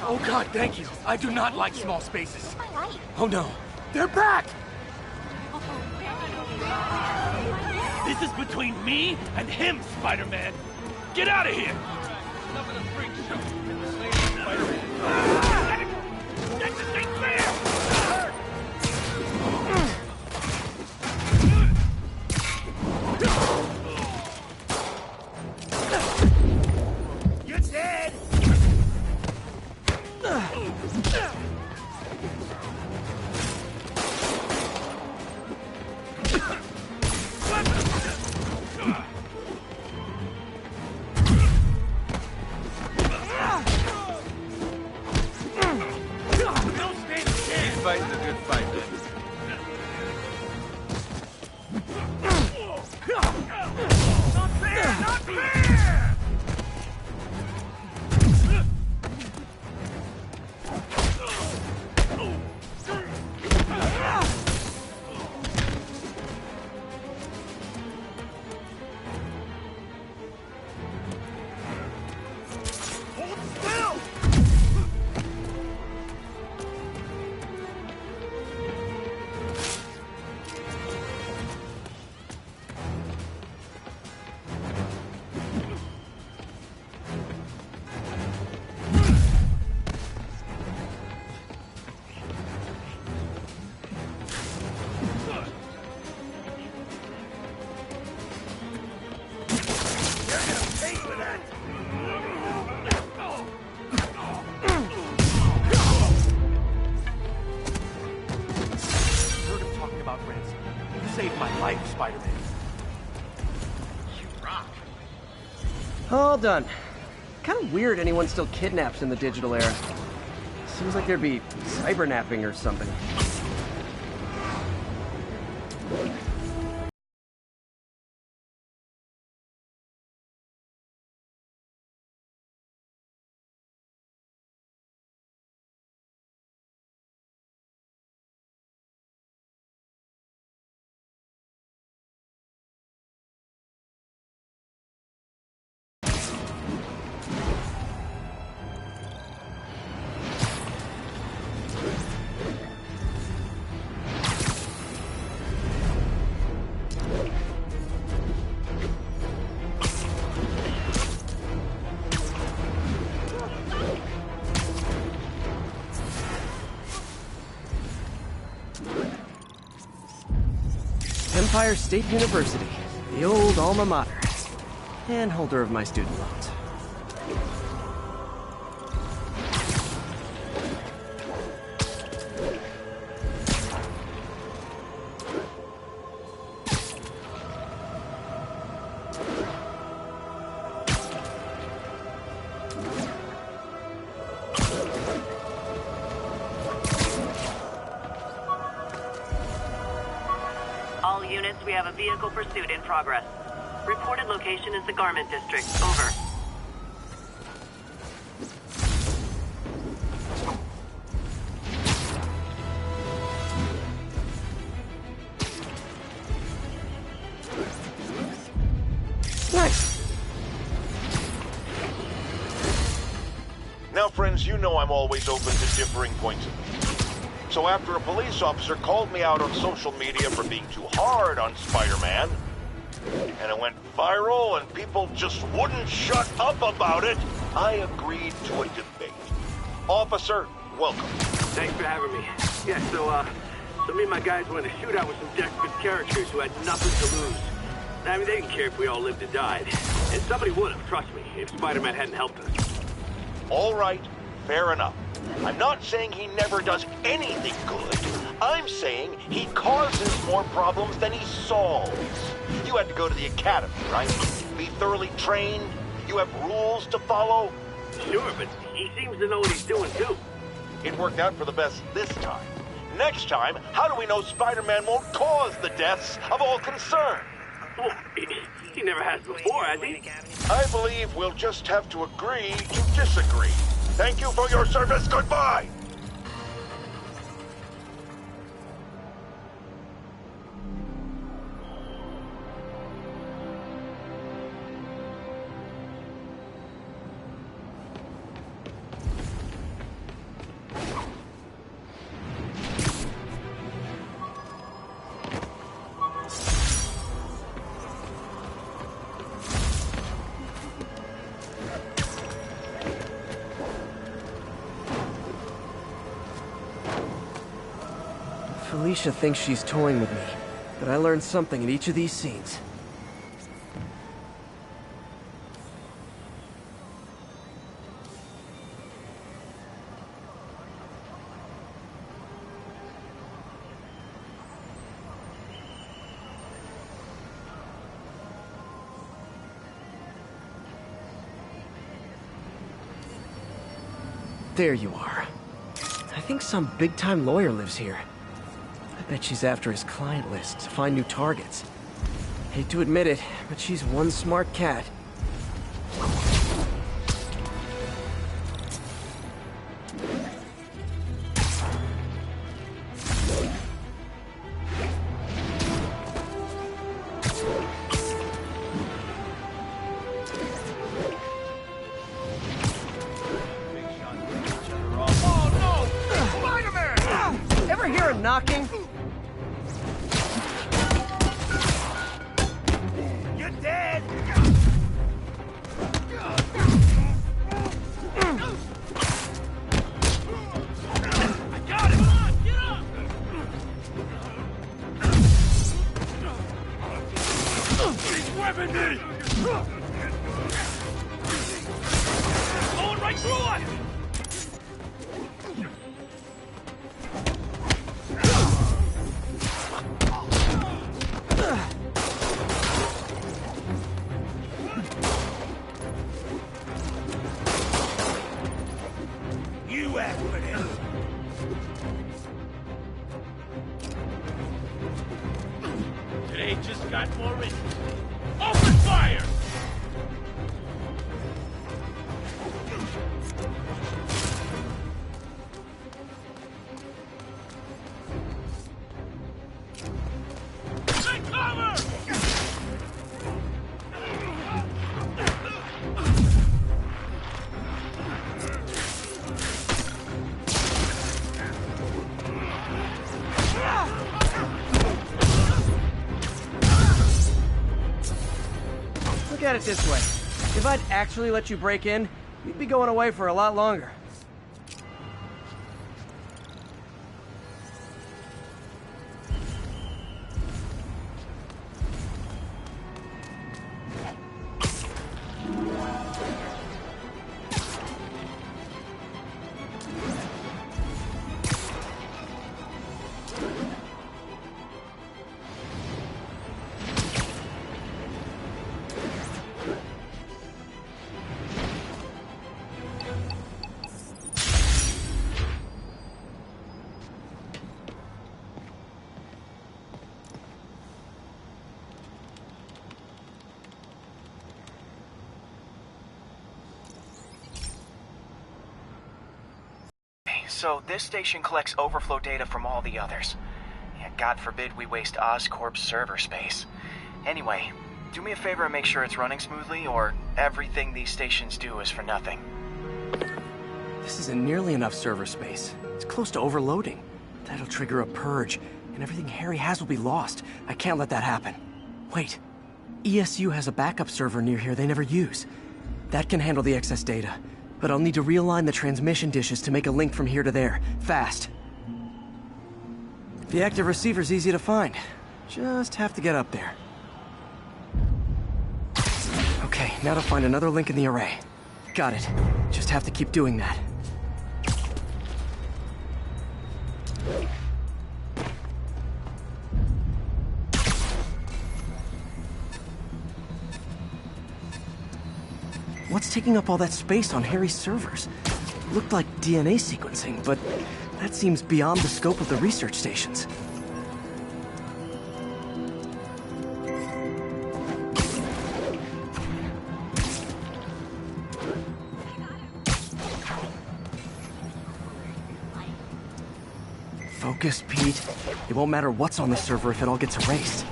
Oh God, thank you. I do not like small spaces. Oh no, they're back! This is between me and him, Spider-Man. Get out of here! Enough of the freak show. Spider-Man. That just ain't fair! You're dead! Fighting a good fight. Not fair! Not fair! Spider-Man. You rock. All done. Kind of weird anyone still kidnaps in the digital era. Seems like there'd be cybernapping or something. Empire State University, the old alma mater, and holder of my student loans. All units, we have a vehicle pursuit in progress. Reported location is the Garment District. Over. Nice. Now, friends, you know I'm always open to differing points of view. So after a police officer called me out on social media for being too hard on Spider-Man, and it went viral and people just wouldn't shut up about it, I agreed to a debate. Officer, welcome. Thanks for having me. Yeah, so So me and my guys went in a shootout with some desperate characters who had nothing to lose. I mean, they didn't care if we all lived or died. And somebody would have, trust me, if Spider-Man hadn't helped us. All right, fair enough. I'm not saying he never does anything good. I'm saying he causes more problems than he solves. You had to go to the academy, right? Be thoroughly trained. You have rules to follow. Sure, but he seems to know what he's doing, too. It worked out for the best this time. Next time, how do we know Spider-Man won't cause the deaths of all concerned? Well, he never has before, has he? I believe we'll just have to agree to disagree. Thank you for your service. Goodbye! Felicia thinks she's toying with me, but I learned something in each of these scenes. There you are. I think some big-time lawyer lives here. I bet she's after his client list to find new targets. Hate to admit it, but she's one smart cat. Ever hear a knocking? You're dead! I got him! Come on, get up! He's webbing me! Going right through us! You act for him. Today just got more rich. Open fire! Take cover! Look at it this way. If I'd actually let you break in, you'd be going away for a lot longer. So this station collects overflow data from all the others. Yeah, God forbid we waste Oscorp's server space. Anyway, do me a favor and make sure it's running smoothly, or everything these stations do is for nothing. This isn't nearly enough server space. It's close to overloading. That'll trigger a purge, and everything Harry has will be lost. I can't let that happen. Wait. ESU has a backup server near here they never use. That can handle the excess data. But I'll need to realign the transmission dishes to make a link from here to there. Fast. The active receiver's easy to find. Just have to get up there. Okay, now to find another link in the array. Got it. Just have to keep doing that. What's taking up all that space on Harry's servers? Looked like DNA sequencing, but that seems beyond the scope of the research stations. Focus, Pete. It won't matter what's on the server if it all gets erased.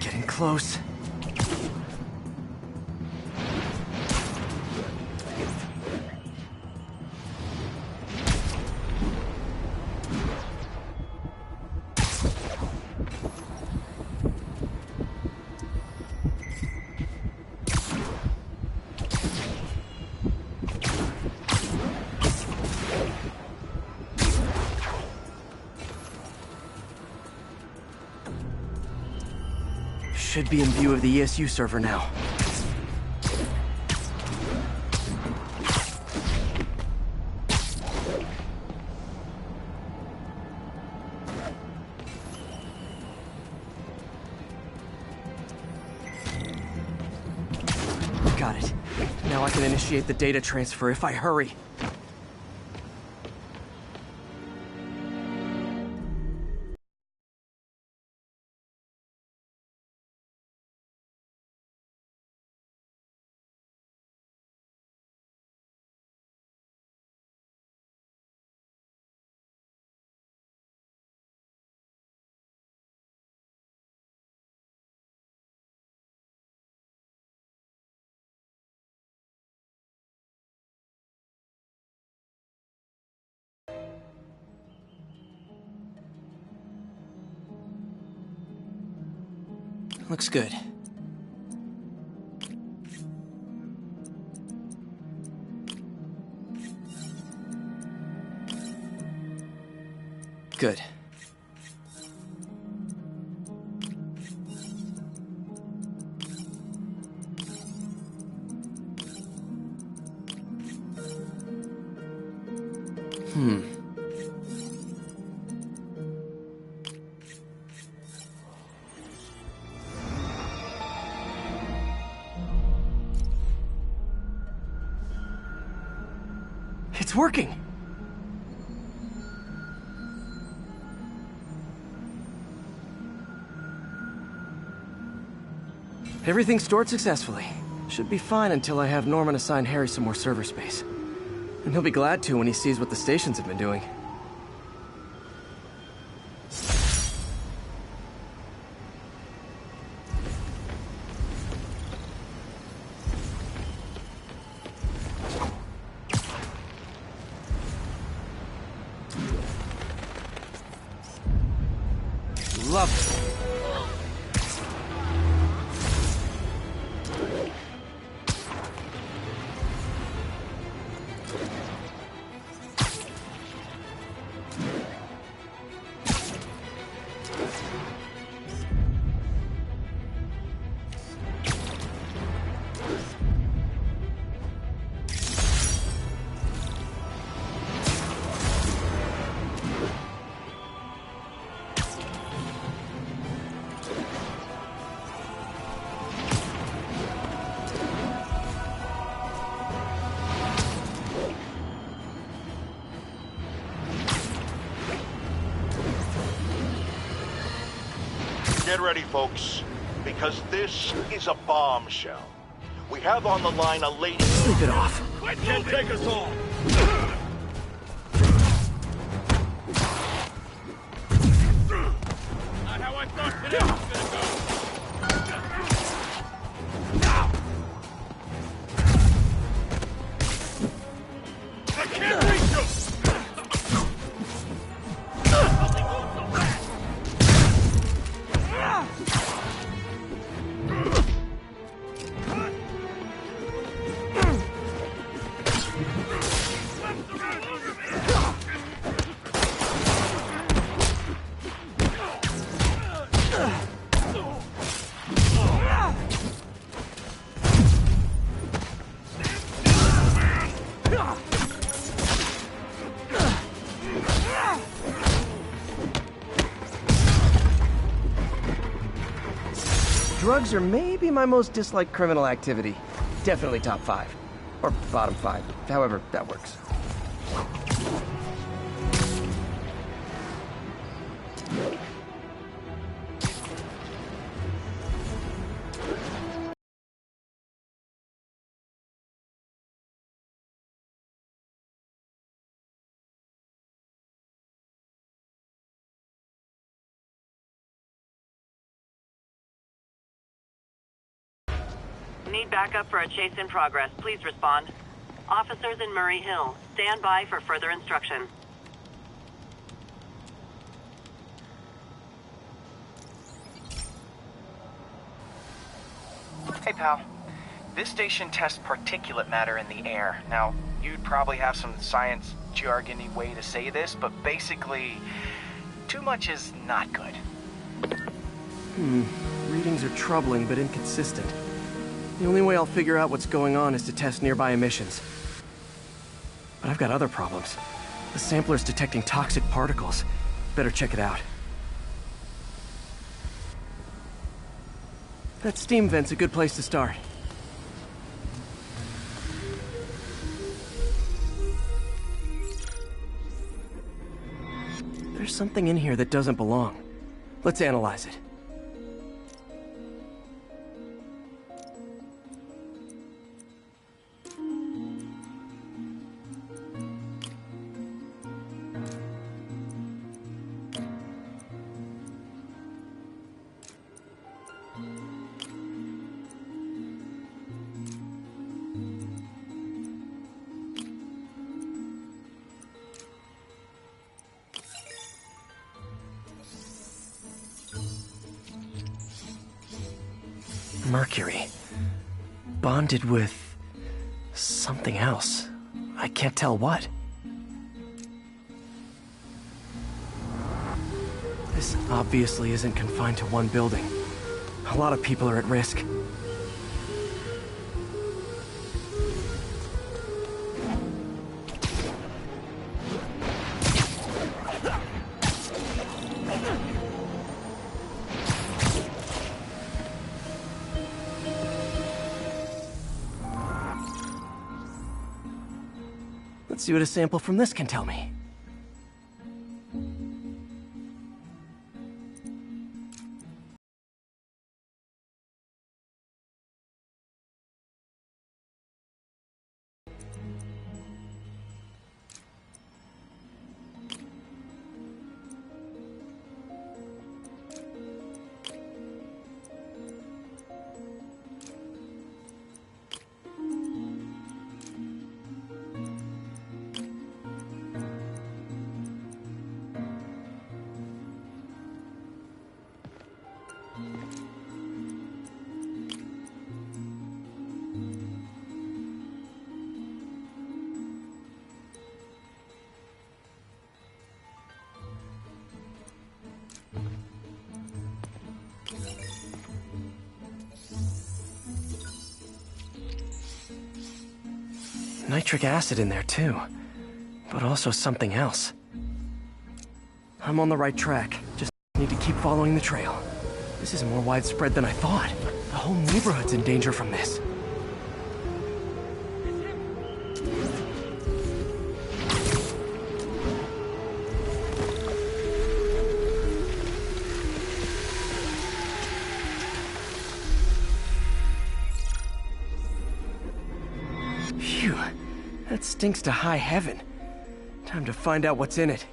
Getting close. Should be in view of the ESU server now. Got it. Now I can initiate the data transfer if I hurry. Looks good. Good. It's working! Everything stored successfully. Should be fine until I have Norman assign Harry some more server space. And he'll be glad to when he sees what the stations have been doing. Love it. Get ready, folks, because this is a bombshell. We have on the line a lady... Sleep it off. Can't take us all! Not how I thought today was gonna go! I can't reach you! drugs are maybe my most disliked criminal activity. Definitely top 5. Or bottom 5, however that works. Need backup for a chase in progress. Please respond. Officers in Murray Hill, stand by for further instruction. Hey, pal. This station tests particulate matter in the air. Now, you'd probably have some science jargony way to say this, but basically, too much is not good. Readings are troubling but inconsistent. The only way I'll figure out what's going on is to test nearby emissions. But I've got other problems. The sampler's detecting toxic particles. Better check it out. That steam vent's a good place to start. There's something in here that doesn't belong. Let's analyze it. Mercury. Bonded with something else. I can't tell what. This obviously isn't confined to one building. A lot of people are at risk. Let's see what a sample from this can tell me. Nitric acid in there too, but also something else. I'm on the right track, just need to keep following the trail. This is more widespread than I thought. The whole neighborhood's in danger from this. Phew, that stinks to high heaven. Time to find out what's in it.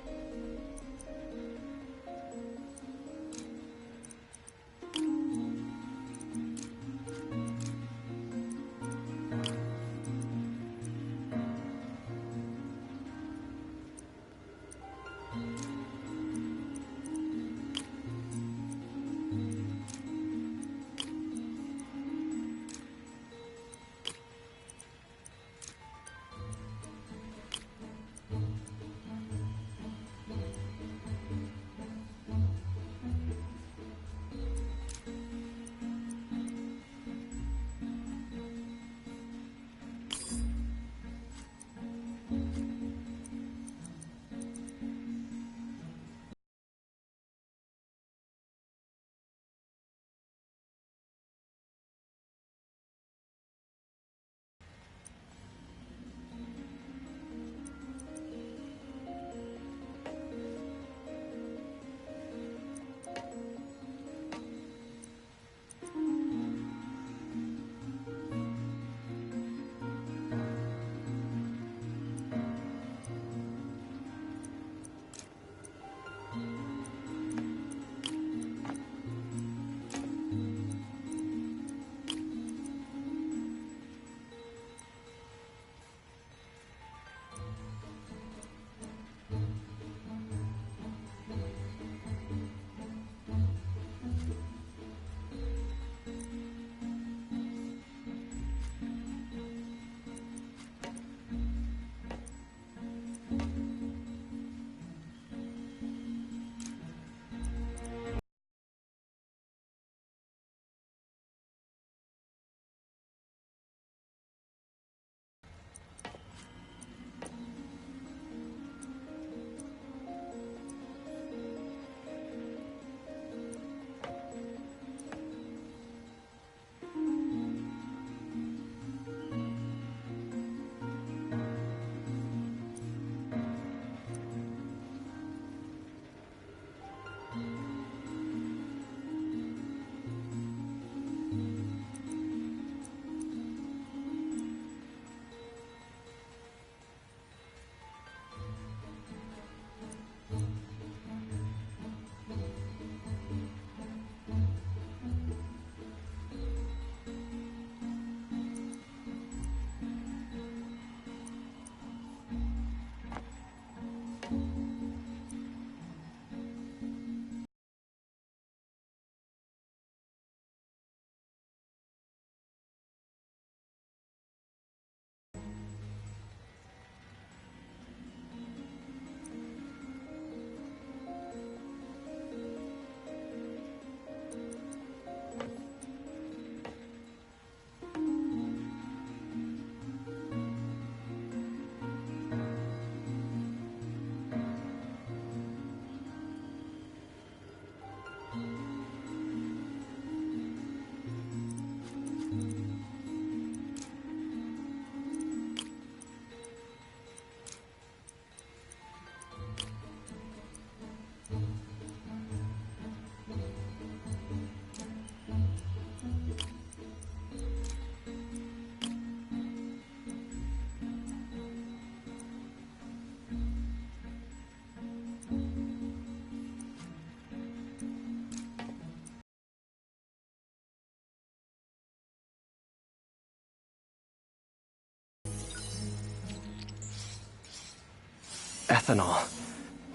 Ethanol.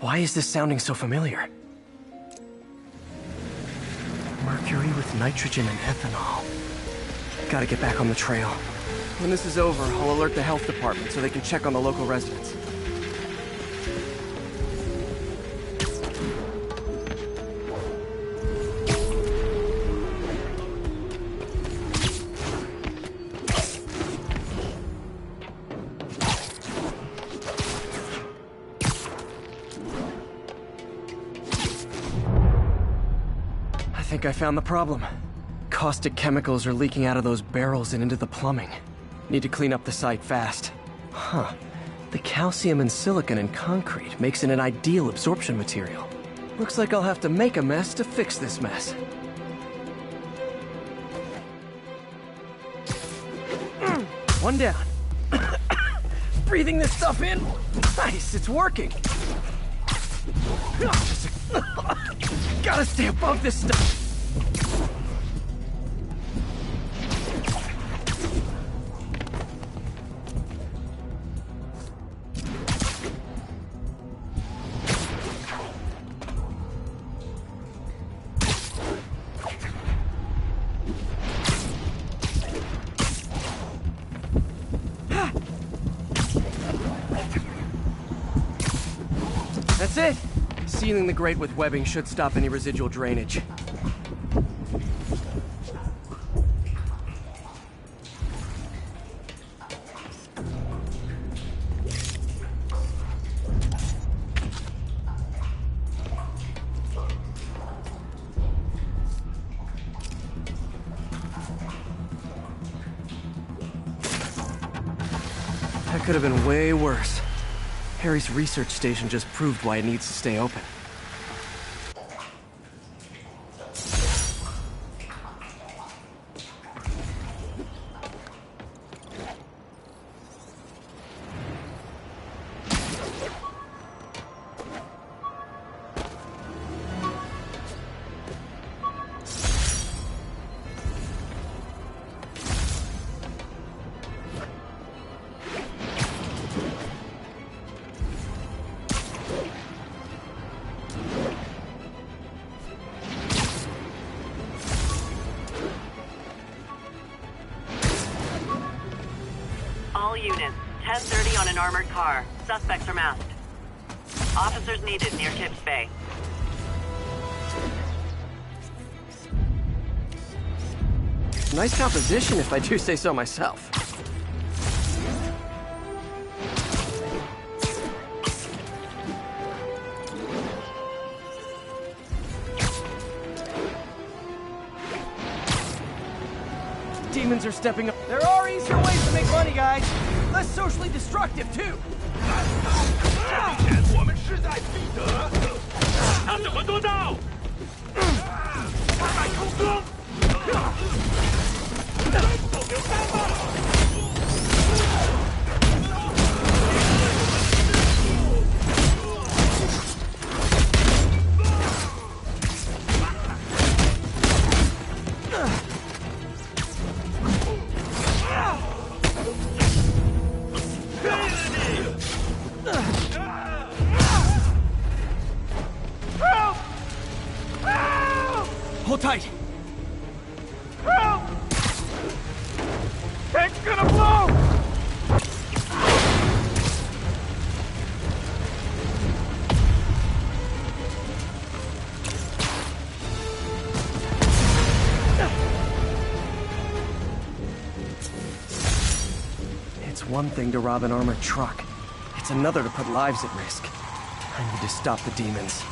Why is this sounding so familiar? Mercury with nitrogen and ethanol. Gotta get back on the trail. When this is over, I'll alert the health department so they can check on the local residents. I think I found the problem. Caustic chemicals are leaking out of those barrels and into the plumbing. Need to clean up the site fast. Huh. The calcium and silicon in concrete makes it an ideal absorption material. Looks like I'll have to make a mess to fix this mess. One down. Breathing this stuff in. Nice, it's working. Gotta stay above this stuff. That's it! Sealing the grate with webbing should stop any residual drainage. That could have been way worse. Harry's research station just proved why it needs to stay open. All units, 10:30 on an armored car. Suspects are masked. Officers needed near Tips Bay. Nice composition, if I do say so myself. Demons are stepping up. There are easier ways to make money, guys. Less socially destructive, too. 我们势在必得。他怎么做到？快买冲锋！手榴弹吗？ Hold tight. Help! Tank's gonna blow! It's one thing to rob an armored truck. It's another to put lives at risk. I need to stop the demons.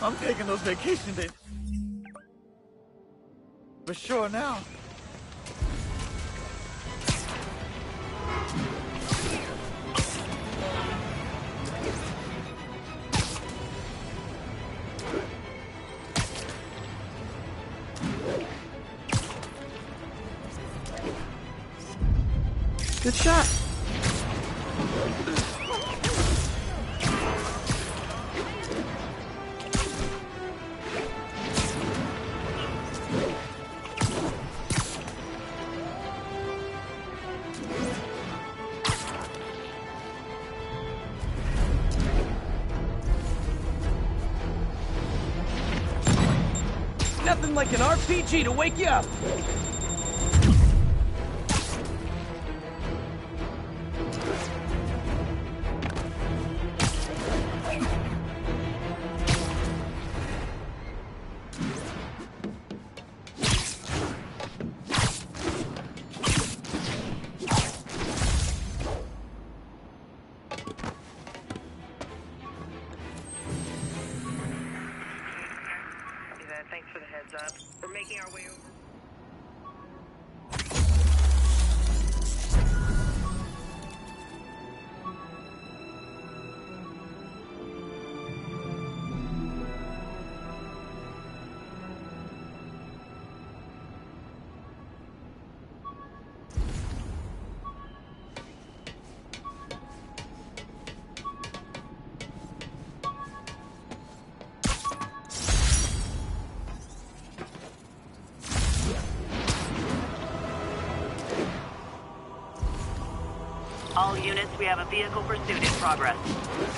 I'm taking those vacation days. For sure now. Good shot. Nothing like an RPG to wake you up. Thanks for the heads up. We're making our way over. All units, we have a vehicle pursuit in progress.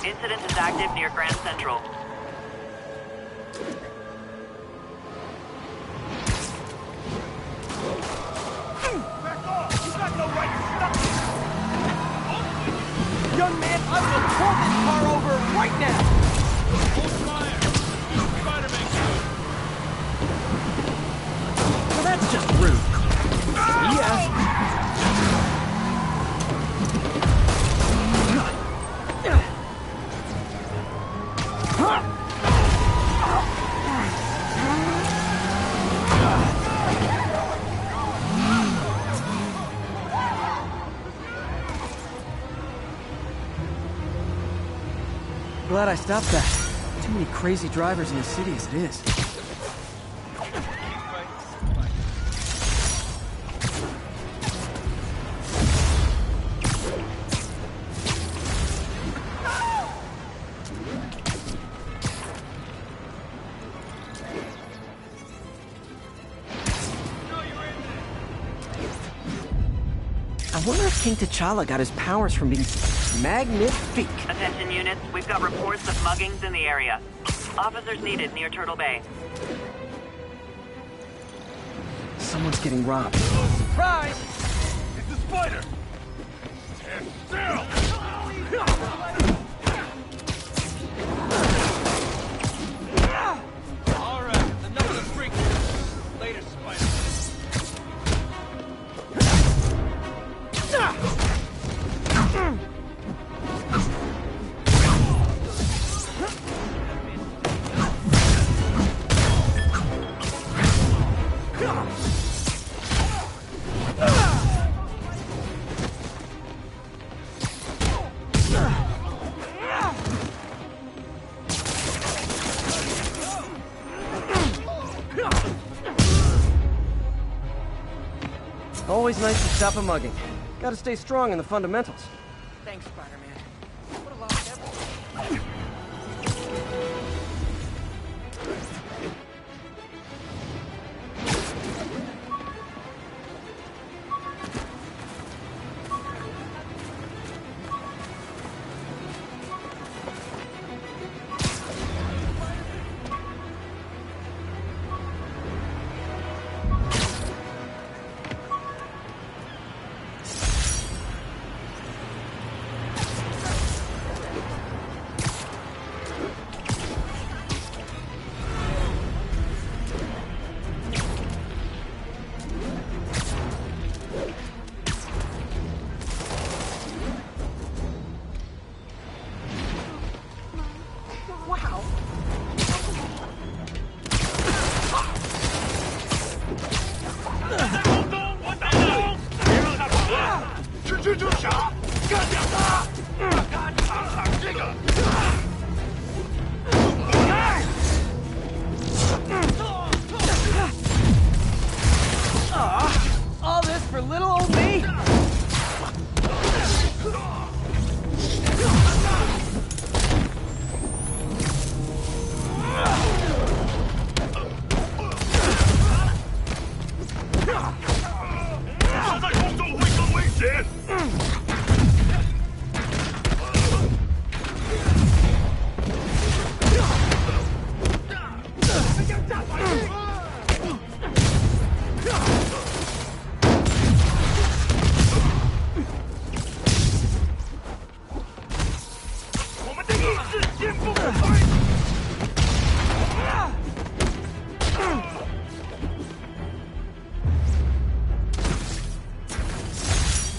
Incident is active near Grand Central. Back off! You got no right to stop me! Young man, I will pull this car over right now! Hold fire! Spider-Man good! Well, that's just rude. Yeah. Glad I stopped that. Too many crazy drivers in the city as it is. I wonder if King T'Challa got his powers from being magnifique. Attention units, we've got reports of muggings in the area. Officers needed near Turtle Bay. Someone's getting robbed. Surprise! It's the spider! Stand still! All right, enough of the freak. Later, spider. Always nice to stop a mugging. Gotta stay strong in the fundamentals. Thanks, Spider-Man. What a lost everything.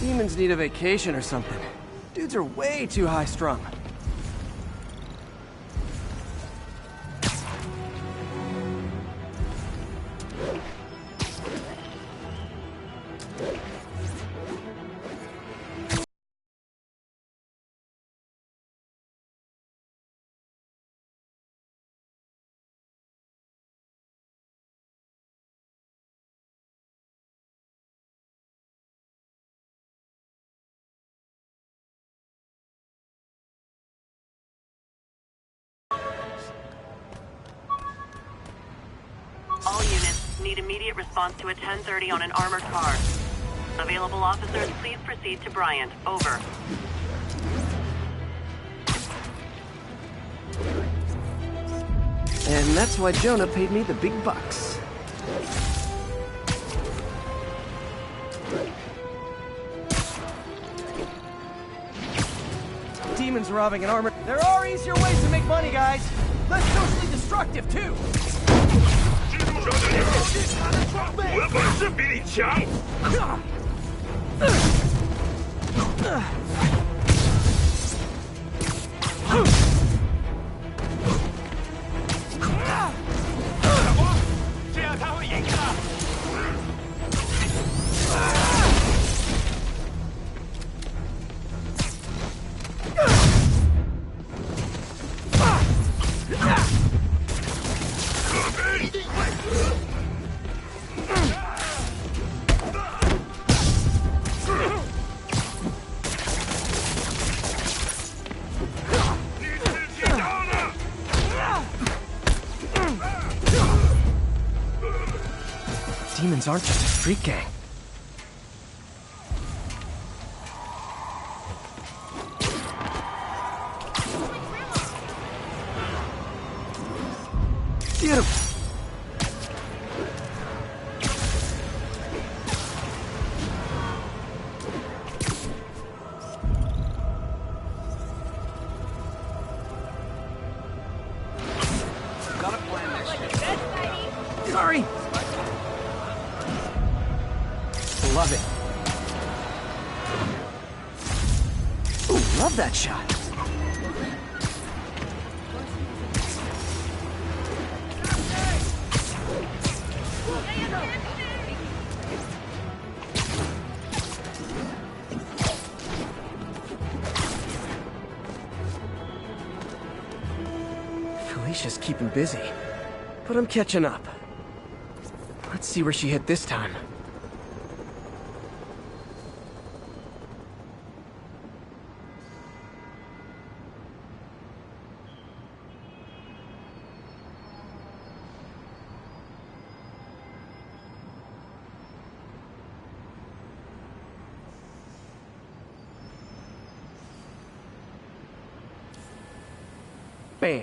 Demons need a vacation or something. Dudes are way too high-strung. All units need immediate response to a 1030 on an armored car. Available officers, please proceed to Bryant. Over. And that's why Jonah paid me the big bucks. Demons robbing an armor. There are easier ways to make money, guys. Less socially destructive, too. 我的本事比你强。这样他会赢的。Demons aren't just a street gang. Beautiful. Gotta plan this shit. Sorry. Love it. Ooh, love that shot. Felicia's keeping busy, but I'm catching up. Let's see where she hit this time. Bam.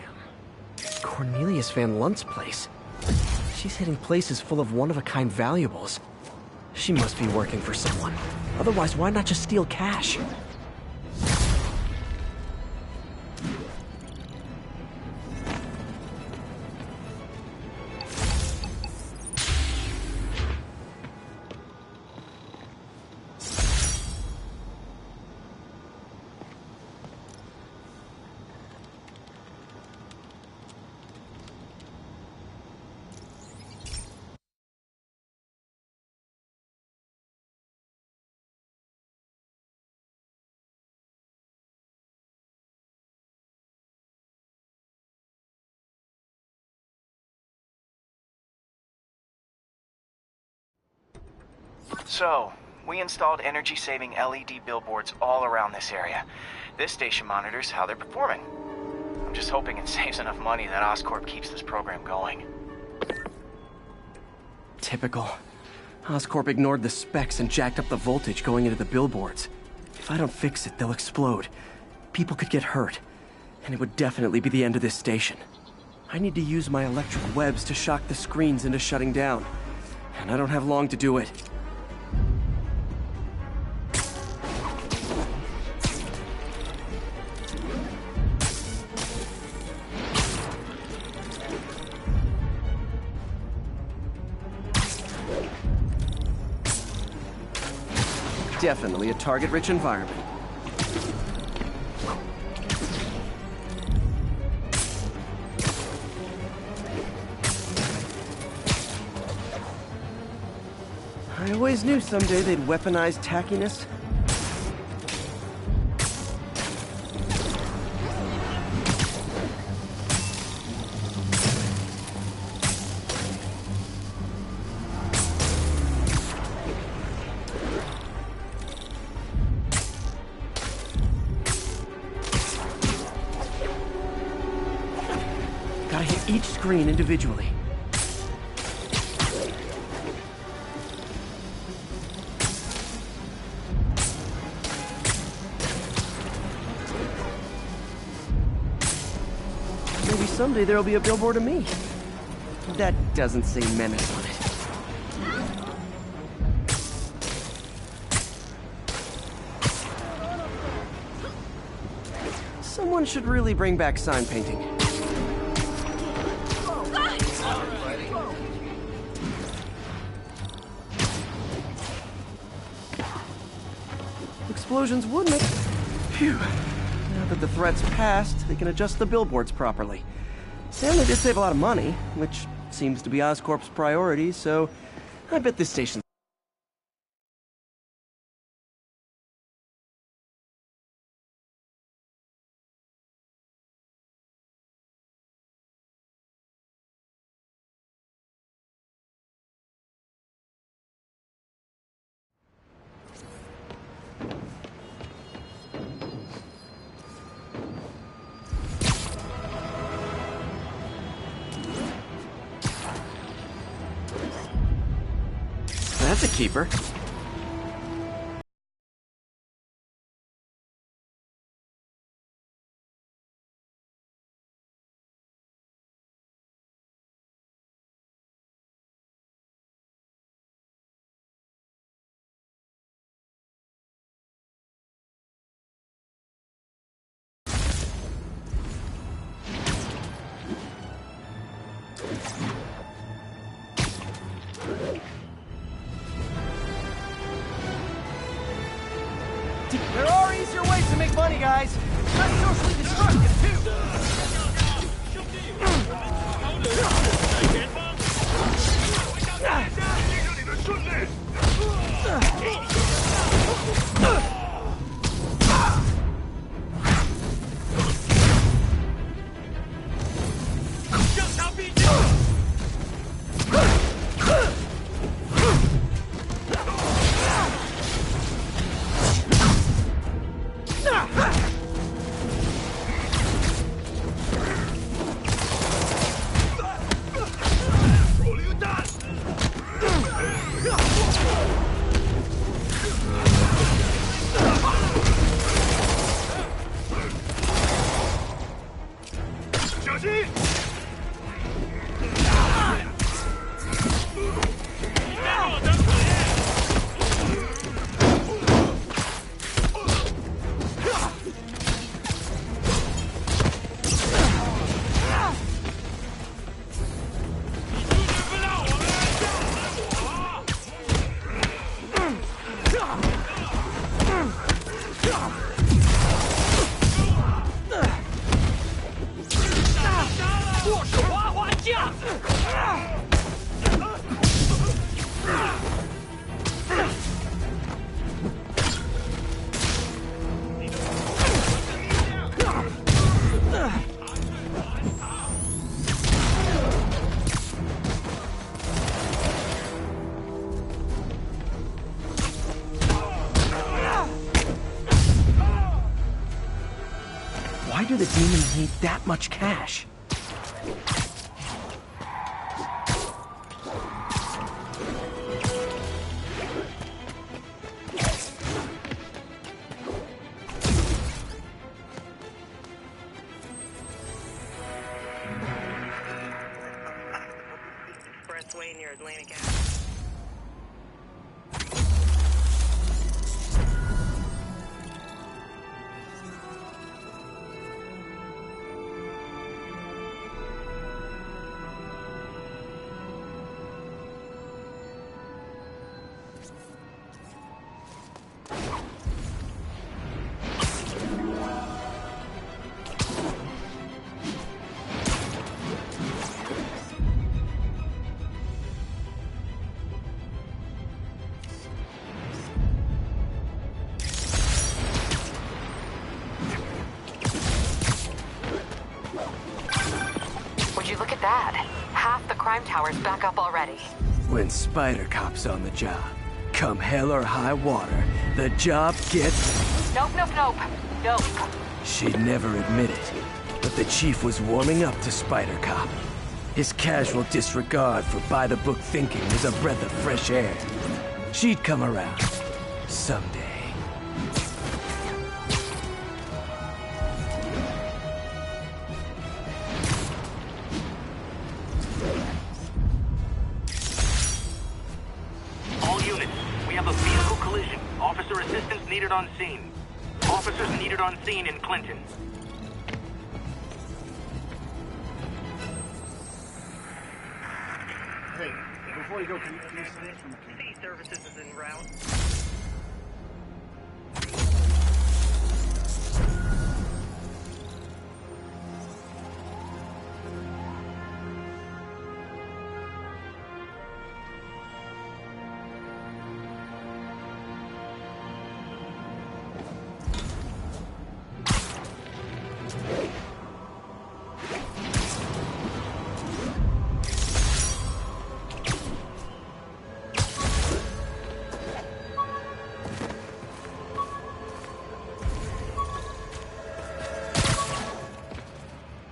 Cornelius Van Lunt's place. She's hitting places full of one-of-a-kind valuables. She must be working for someone. Otherwise, why not just steal cash? So, we installed energy-saving LED billboards all around this area. This station monitors how they're performing. I'm just hoping it saves enough money that Oscorp keeps this program going. Typical. Oscorp ignored the specs and jacked up the voltage going into the billboards. If I don't fix it, they'll explode. People could get hurt. And it would definitely be the end of this station. I need to use my electric webs to shock the screens into shutting down. And I don't have long to do it. definitely a target-rich environment. I always knew someday they'd weaponize tackiness. Gotta hit each screen individually. Maybe someday there'll be a billboard of me. That doesn't say menace on it. Someone should really bring back sign painting. Explosions would make... Phew. Now that the threat's passed, they can adjust the billboards properly. And they did save a lot of money, which seems to be Oscorp's priority, so I bet this station... That's a keeper. There are easier ways to make money, guys. Less socially destructive, too. Why do the demons need that much cash? Expressway near Atlantic Avenue. Would you look at that? Half the crime tower's back up already. When Spider Cop's on the job, come hell or high water, the job gets... Nope. She'd never admit it, but the chief was warming up to Spider Cop. His casual disregard for by-the-book thinking was a breath of fresh air. She'd come around. Someday. All units, we have a vehicle collision. Officer assistance needed on scene. Officers needed on scene in Clinton. Hey, before you go, can you say it from the City services is en route.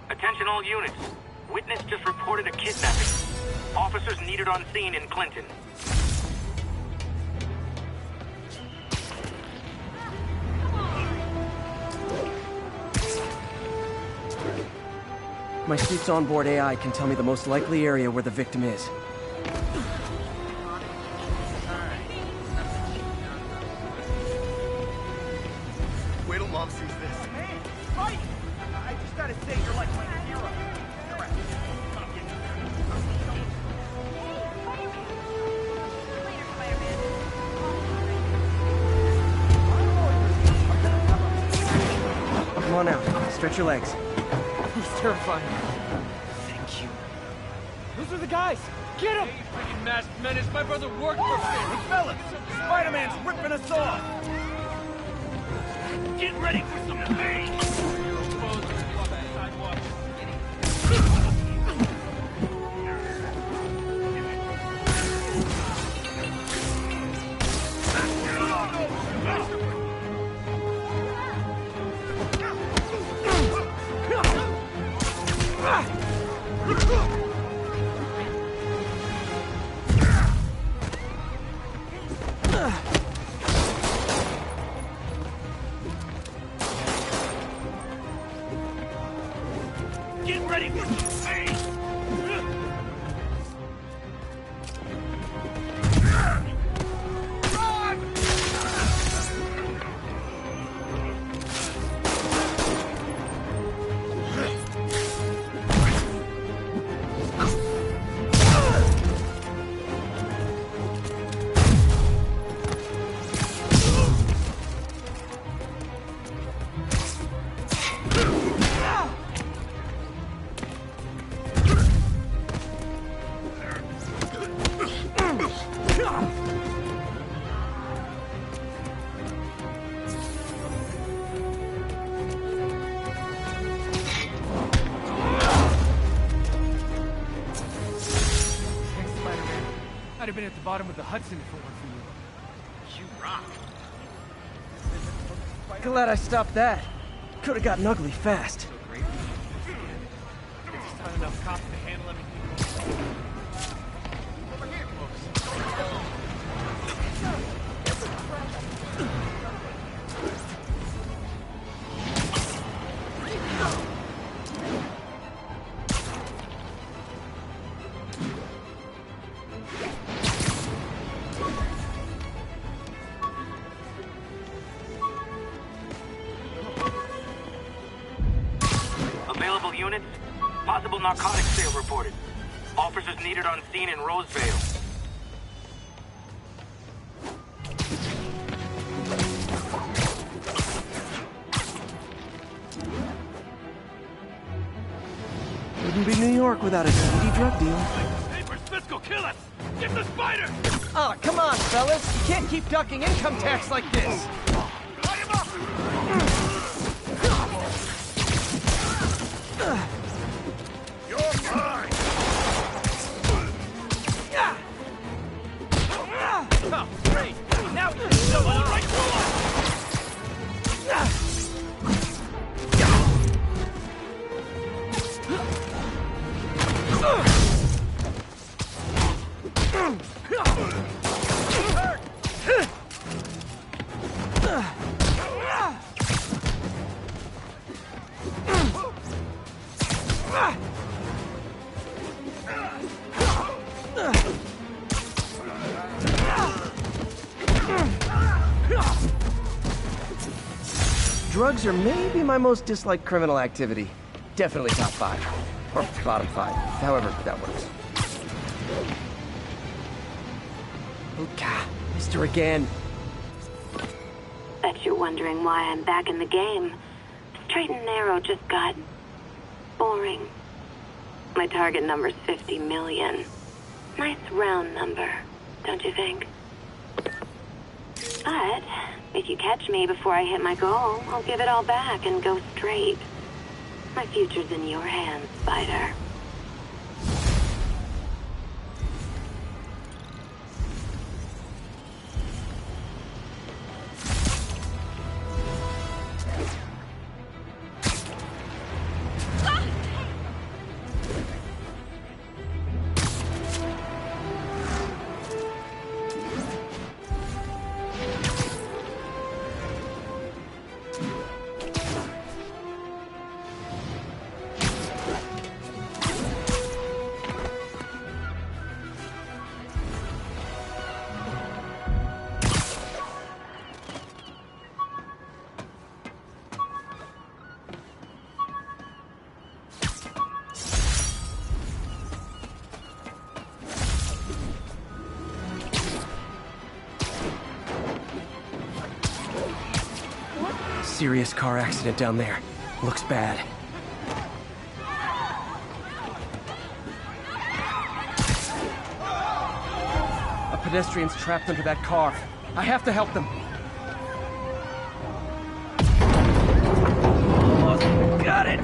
Attention all units. Witness just reported a kidnapping. Officers needed on scene in Clinton. My suit's onboard AI can tell me the most likely area where the victim is. Wait till Mom sees this. Hey, Spike! I just gotta say, you're like my hero. Come on out. Stretch your legs. He's terrifying. Thank you. Those are the guys! Get him! Hey, freaking masked menace, my brother worked for Hey, fellas! Spider-Man's ripping us off! Get ready for some pain! Get ready for some pain! I'd have been at the bottom of the Hudson if it weren't for you. You rock. Glad I stopped that. Could have gotten ugly fast. There's not enough cops to handle everything. Available units? Possible narcotics sale reported. Officers needed on scene in Rosevale. Wouldn't be New York without a seedy drug deal. Papers, Fiscal, kill us! Get the spider! Oh, come on, fellas. You can't keep ducking income tax like this. You're Drugs are maybe my most disliked criminal activity. Definitely top 5. Or bottom 5. However that works. Oh, God. Mister again. Bet you're wondering why I'm back in the game. Straight and narrow just got boring. My target number's 50 million. Nice round number, don't you think? But if you catch me before I hit my goal, I'll give it all back and go straight. My future's in your hands, Spider. Serious car accident down there. Looks bad. A pedestrian's trapped under that car. I have to help them. Almost got it!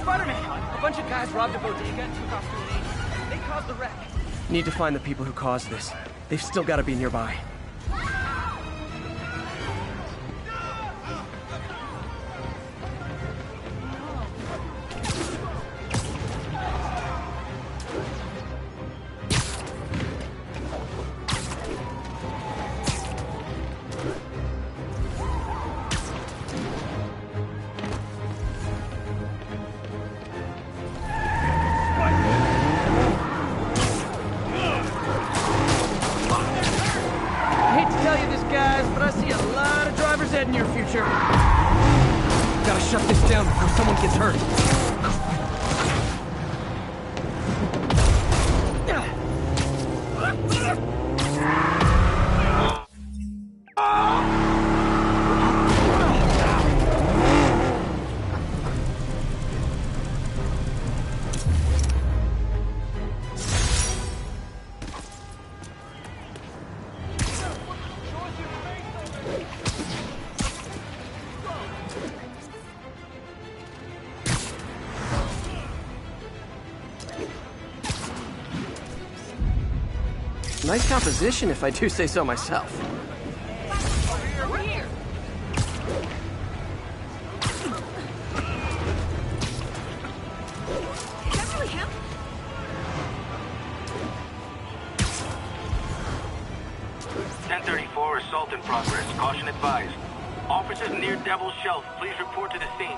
Spider-Man! A bunch of guys robbed a bodega and took off through an agent. They caused the wreck. Need to find the people who caused this. They've still got to be nearby. In your future. Gotta shut this down before someone gets hurt. Nice composition, if I do say so myself. Over here. Is that really him? (1034) assault in progress. Caution advised. Officers near Devil's Shelf, please report to the scene.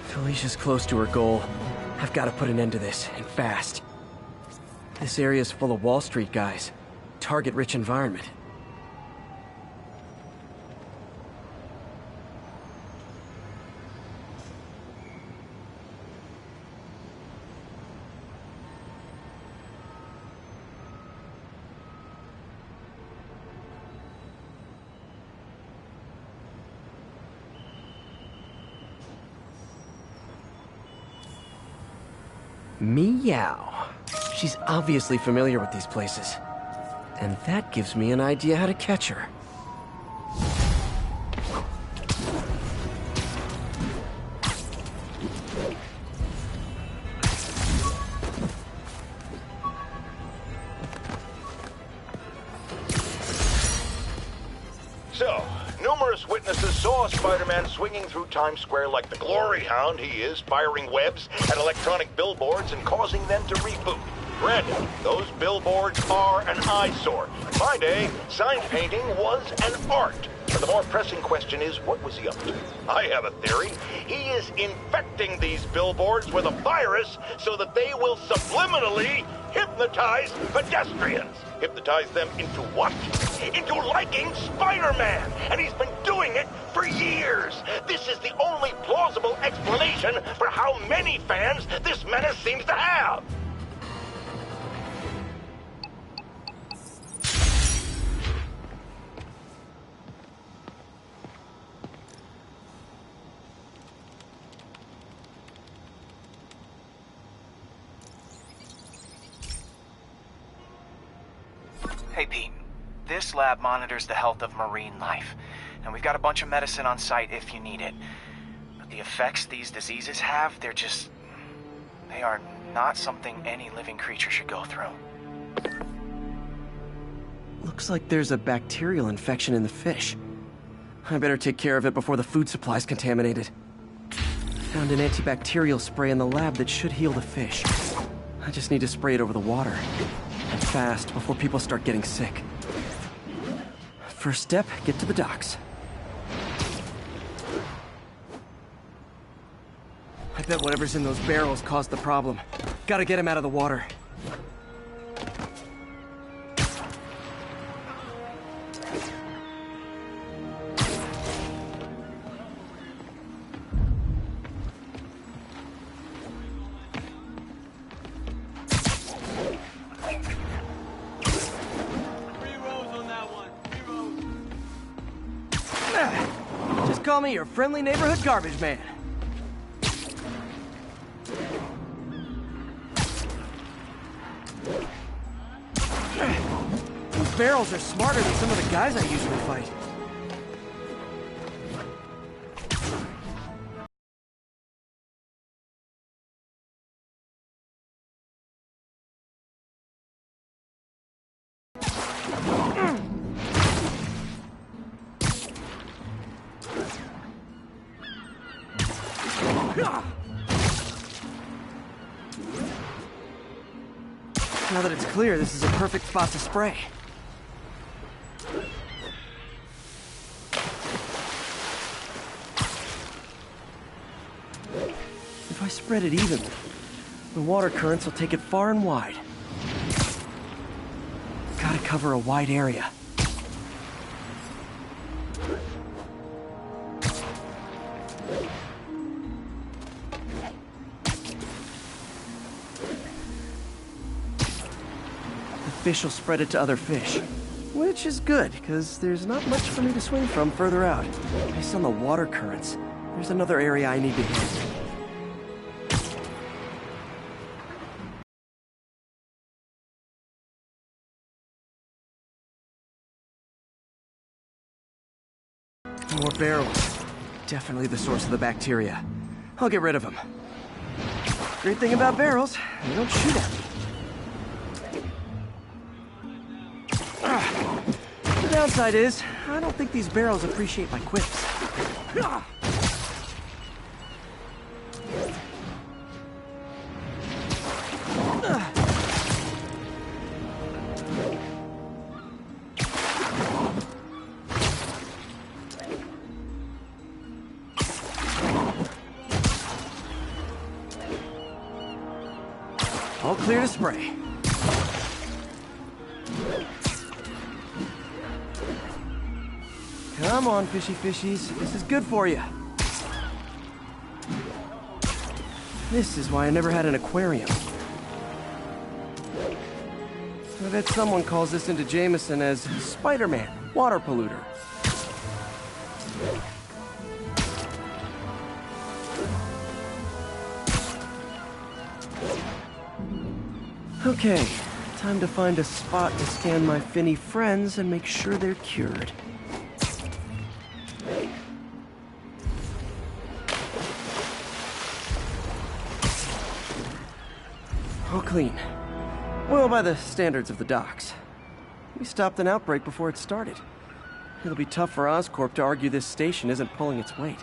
Felicia's close to her goal. I've got to put an end to this, and fast. This area's full of Wall Street guys. Target-rich environment. Meow. She's obviously familiar with these places. And that gives me an idea how to catch her. So, numerous witnesses saw Spider-Man swinging through Times Square like the glory hound he is, firing webs at electronic billboards and causing them to reboot. Granted, those billboards are an eyesore. In my day, sign painting was an art. But the more pressing question is, what was he up to? I have a theory. He is infecting these billboards with a virus so that they will subliminally hypnotize pedestrians. Hypnotize them into what? Into liking Spider-Man. And he's been doing it for years. This is the only plausible explanation for how many fans this menace seems to have. Hey, Pete. This lab monitors the health of marine life, and we've got a bunch of medicine on site if you need it. But the effects these diseases have, they are not something any living creature should go through. Looks like there's a bacterial infection in the fish. I better take care of it before the food supply's contaminated. Found an antibacterial spray in the lab that should heal the fish. I just need to spray it over the water. And fast, before people start getting sick. First step, get to the docks. I bet whatever's in those barrels caused the problem. Gotta get him out of the water. Just call me your friendly neighborhood garbage man. These barrels are smarter than some of the guys I usually fight. Now that it's clear, this is a perfect spot to spray. If I spread it evenly, the water currents will take it far and wide. Gotta cover a wide area. Fish will spread it to other fish. Which is good, because there's not much for me to swing from further out. Based on the water currents, there's another area I need to hit. More barrels. Definitely the source of the bacteria. I'll get rid of them. Great thing about barrels, they don't shoot at me. The downside is, I don't think these barrels appreciate my quips. All clear to spray. Come on, fishy fishies. This is good for you. This is why I never had an aquarium. I bet someone calls this into Jameson as Spider-Man, water polluter. Okay, time to find a spot to scan my finny friends and make sure they're cured. All clean. Well, by the standards of the docks. We stopped an outbreak before it started. It'll be tough for Oscorp to argue this station isn't pulling its weight.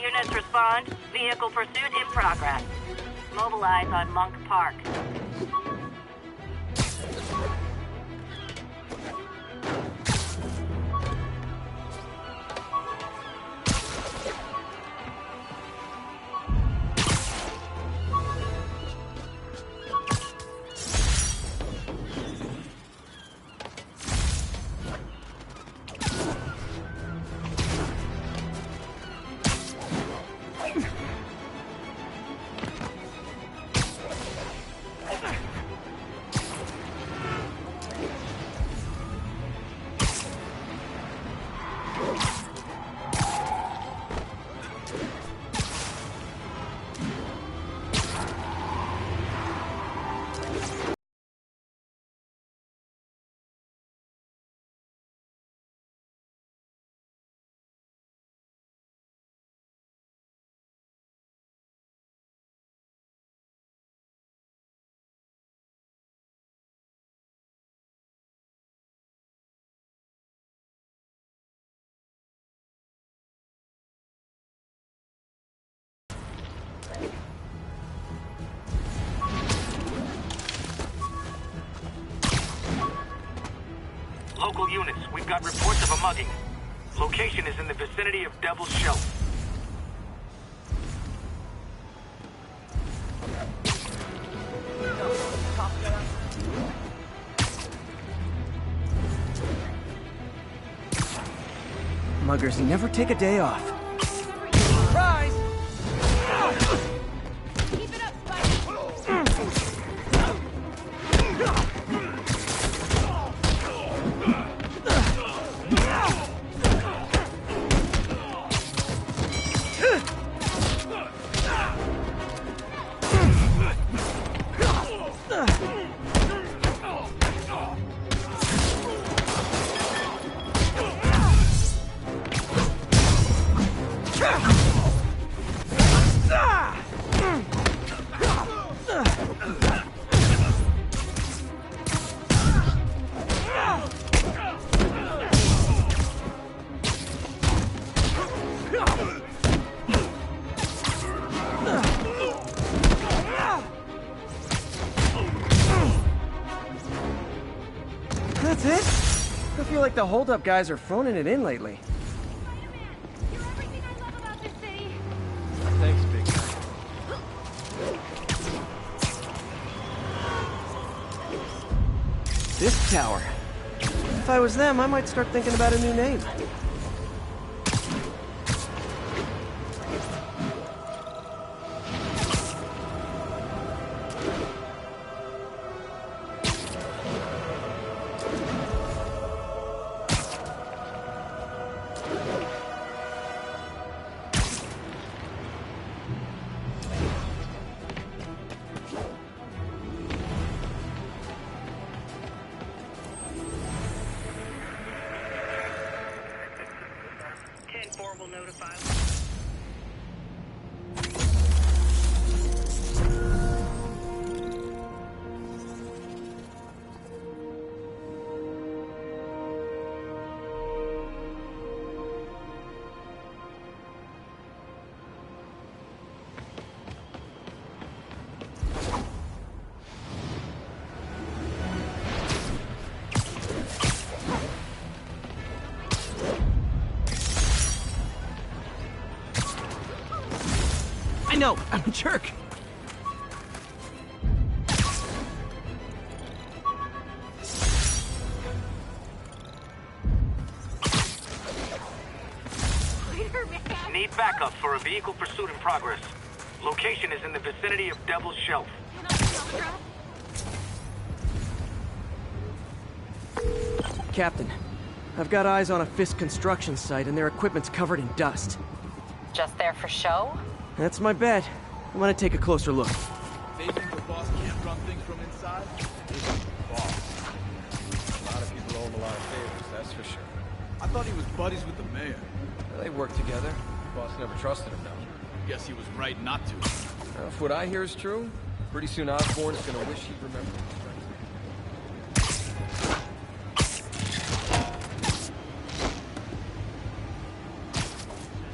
Units respond. Vehicle pursuit in progress. Mobilize on Monk Park. Local units, we've got reports of a mugging. Location is in the vicinity of Devil's Shelf. Muggers never take a day off. Surprise! Keep it up, Spike! That's it? I feel like the hold-up guys are phoning it in lately. Thanks, big guy. This tower. If I was them, I might start thinking about a new name. I know, I'm a jerk. Need backup for a vehicle pursuit in progress. Location is in the vicinity of Devil's Shelf. Captain, I've got eyes on a Fisk construction site and their equipment's covered in dust. Just there for show? That's my bet. I'm gonna take a closer look. They think the boss can't run things from inside? He's the boss. A lot of people owe him a lot of favors, that's for sure. I thought he was buddies with the mayor. Well, they worked together. The boss never trusted him, though. Guess he was right not to. If what I hear is true, pretty soon Osborn's gonna wish he'd remembered.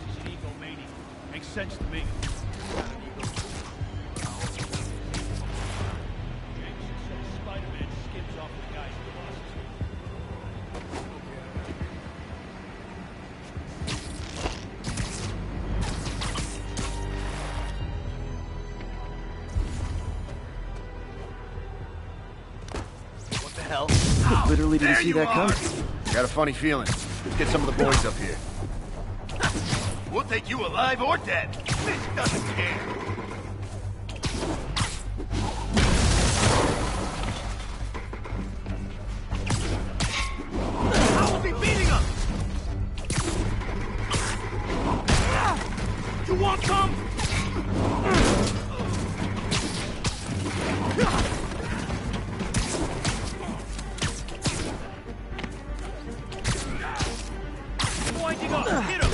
She's an egomaniac. Makes sense to me. Spider-Man skims off the guy's bosses. What the hell? Literally didn't There see you that are. coming. Got a funny feeling. Let's get some of the boys up here. We'll take you alive or dead. This doesn't care. How is he beating us? You want some? Winding up. Hit him.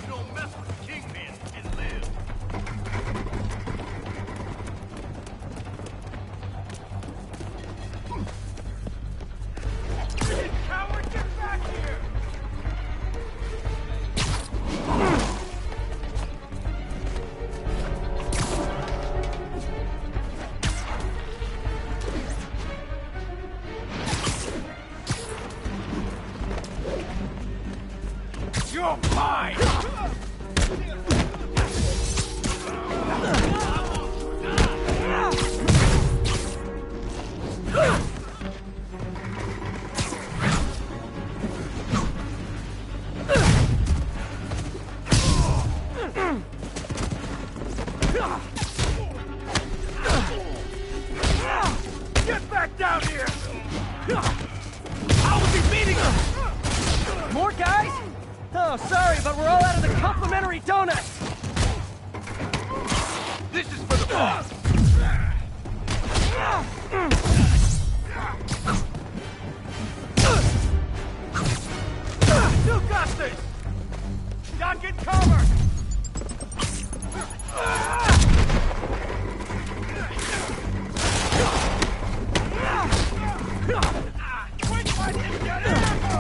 You don't mess with the Kingman and live. Coward, get back here! You're mine! Get back down here! How was he beating us? More guys? Oh, sorry, but we're all out of the complimentary donuts. This is for the boss! You got this! Duck and cover! Quick, let him get ammo!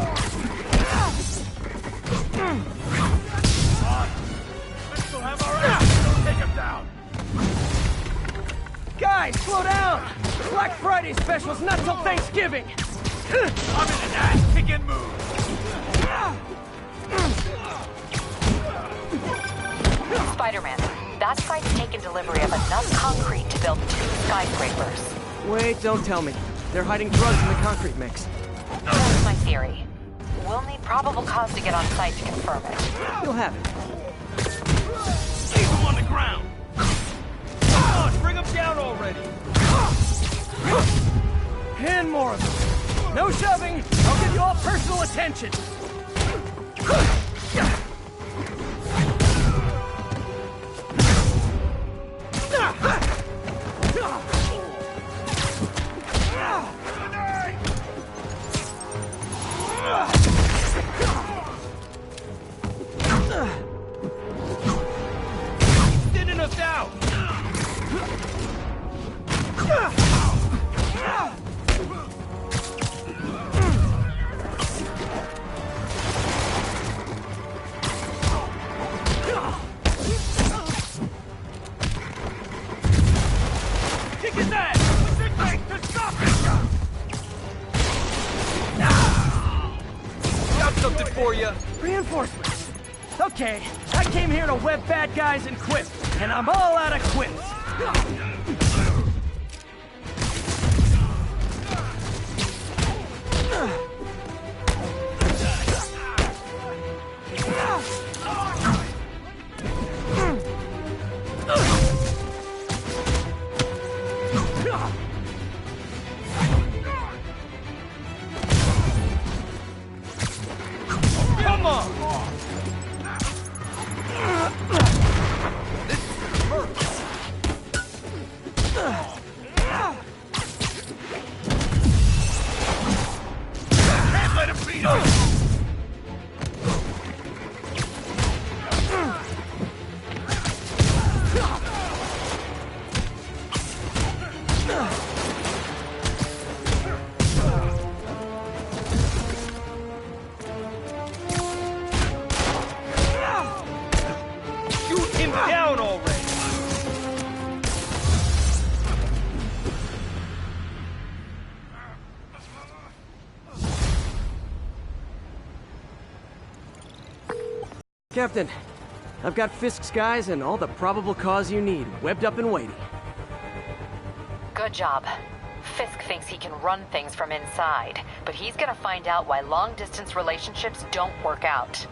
Let's go have our action! Take him down! Guys, slow down! Black Friday special's not till Thanksgiving. I'm in an ass-kicking mood! Spider-Man, that site's taken delivery of enough concrete to build 2 skyscrapers. Wait, don't tell me. They're hiding drugs in the concrete mix. That's my theory. We'll need probable cause to get on site to confirm it. You'll have it. Leave him on the ground! Come on, bring him down already! And more of them. No shoving. I'll give you all personal attention. Thinning us out. Kick his ass! What's it take to stop him? Got something for you. Reinforcements. Okay, I came here to web bad guys and quip, and I'm all out of quips. Come on! Can't let him beat us! Shoot him down already! Captain, I've got Fisk's guys and all the probable cause you need, webbed up and waiting. Good job. Fisk thinks he can run things from inside, but he's gonna find out why long-distance relationships don't work out.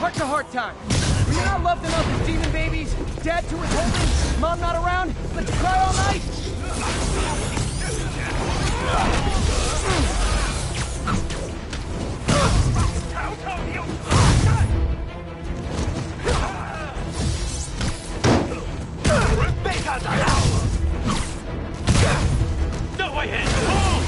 Heart-to-heart time. Were you not loved enough as demon babies? Dad to his holding? Mom not around? Let you cry all night? No way in! Hold!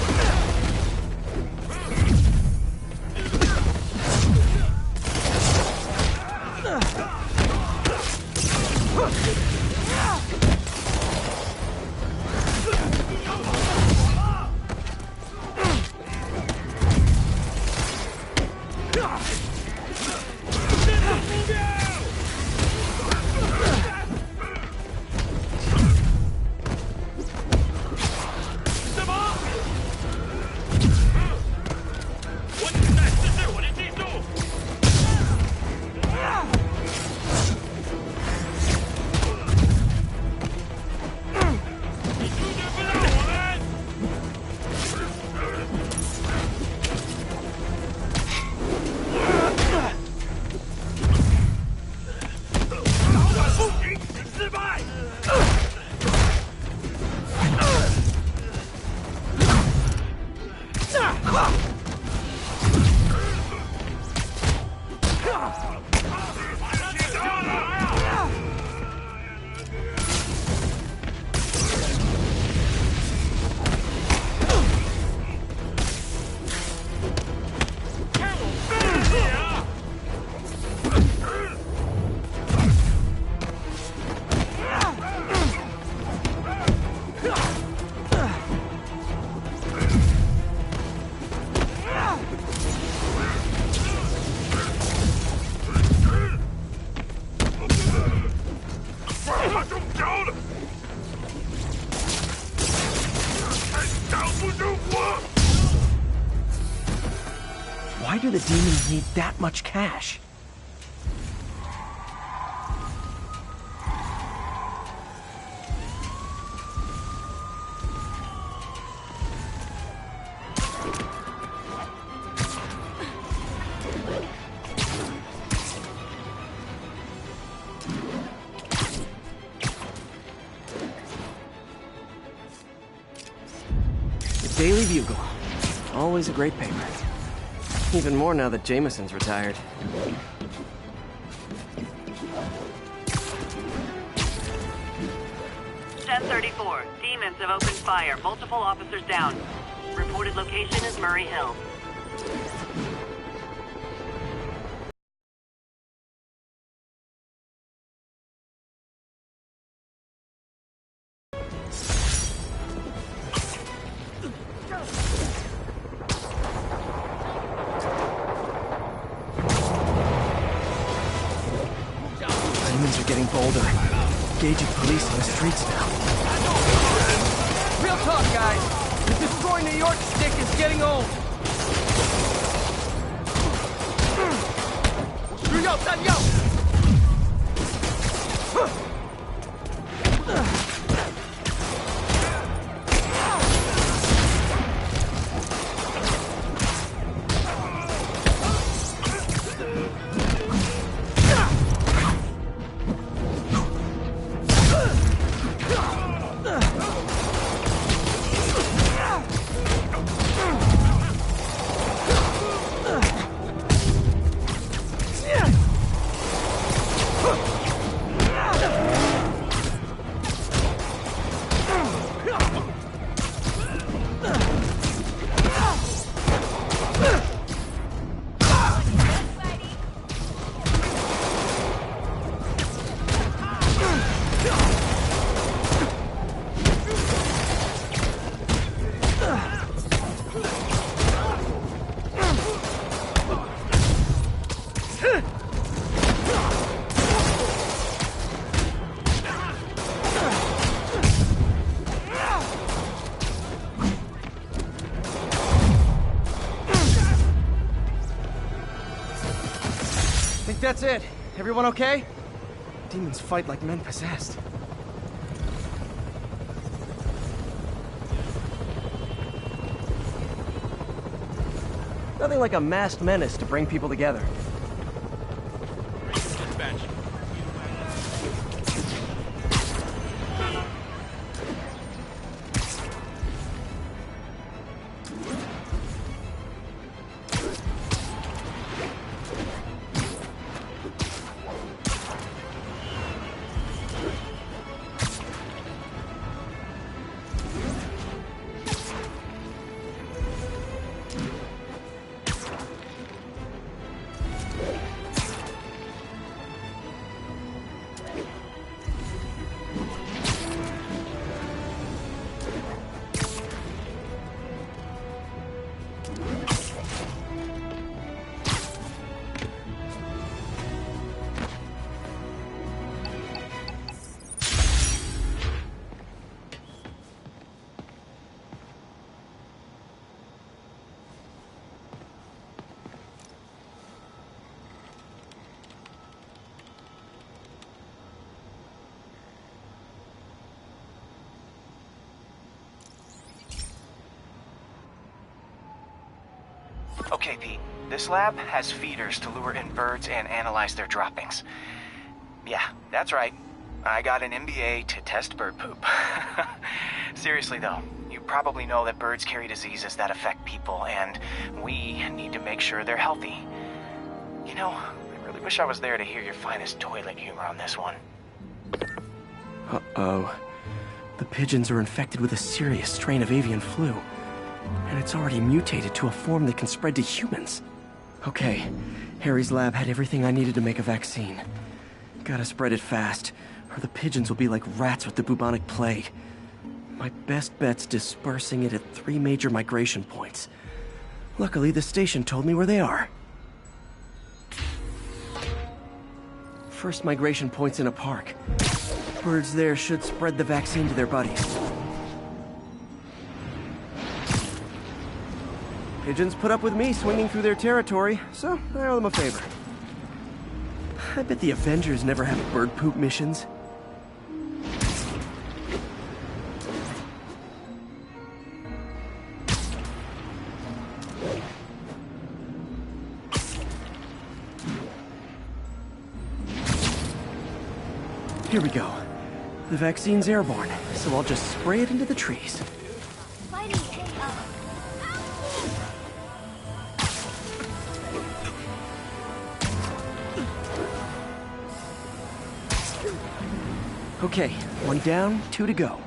do the demons need that much cash? Daily Bugle. Always a great paper. Even more now that Jameson's retired. "1034. Demons have opened fire. Multiple officers down. Reported location is Murray Hill." Demons are getting bolder. Engaging police on the streets now. Real talk, guys. The Destroy New York stick is getting old. Think that's it. Everyone okay? Demons fight like men possessed. Nothing like a masked menace to bring people together. Dispatch. Okay, Pete. This lab has feeders to lure in birds and analyze their droppings. Yeah, that's right. I got an MBA to test bird poop. Seriously though, you probably know that birds carry diseases that affect people, and we need to make sure they're healthy. You know, I really wish I was there to hear your finest toilet humor on this one. Uh-oh. The pigeons are infected with a serious strain of avian flu. And it's already mutated to a form that can spread to humans. Okay, Harry's lab had everything I needed to make a vaccine. Gotta spread it fast, or the pigeons will be like rats with the bubonic plague. My best bet's dispersing it at 3 major migration points. Luckily, the station told me where they are. First migration point's in a park. Birds there should spread the vaccine to their buddies. Pigeons put up with me swinging through their territory, so I owe them a favor. I bet the Avengers never have bird poop missions. Here we go. The vaccine's airborne, so I'll just spray it into the trees. Okay, 1 down, 2 to go.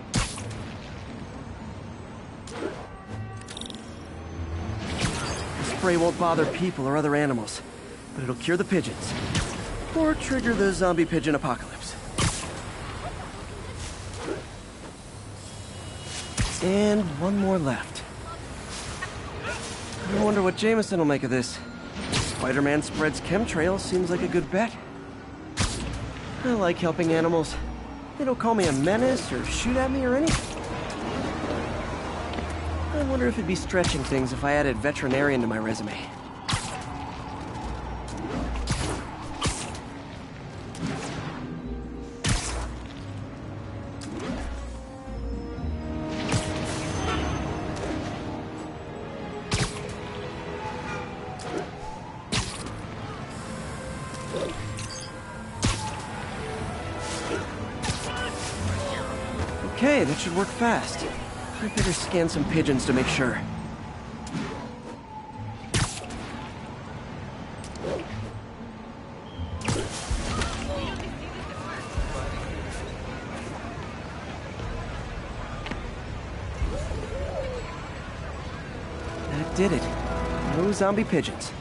The spray won't bother people or other animals, but it'll cure the pigeons. Or trigger the zombie pigeon apocalypse. And 1 more left. I wonder what Jameson will make of this. Spider-Man spreads chemtrails seems like a good bet. I like helping animals. They don't call me a menace or shoot at me or anything. I wonder if it'd be stretching things if I added veterinarian to my resume. Okay, that should work fast. I better scan some pigeons to make sure. That did it. No zombie pigeons.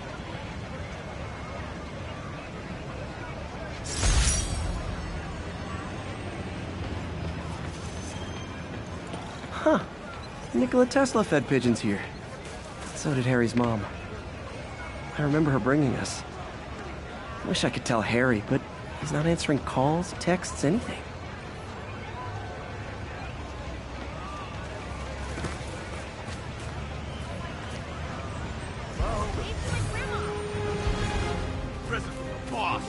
Huh. Nikola Tesla fed pigeons here. So did Harry's mom. I remember her bringing us. Wish I could tell Harry, but he's not answering calls, texts, anything. Present from the boss.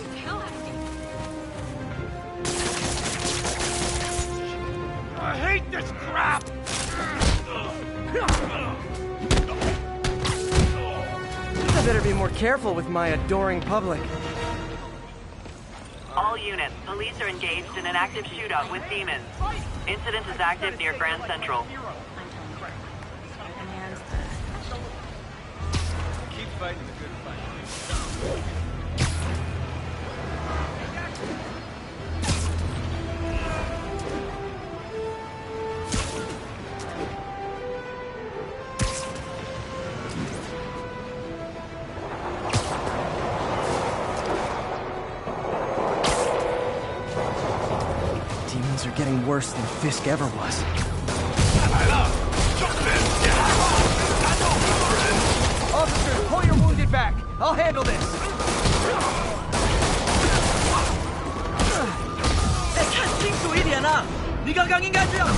I hate this crap! I better be more careful with my adoring public. All units, police are engaged in an active shootout with demons. Incident is active near Grand Central. Keep fighting the good fight. Demons are getting worse than Fisk ever was. Officers, pull your wounded back. I'll handle this. 내 칸 징수 一点啊！你刚刚应该这样。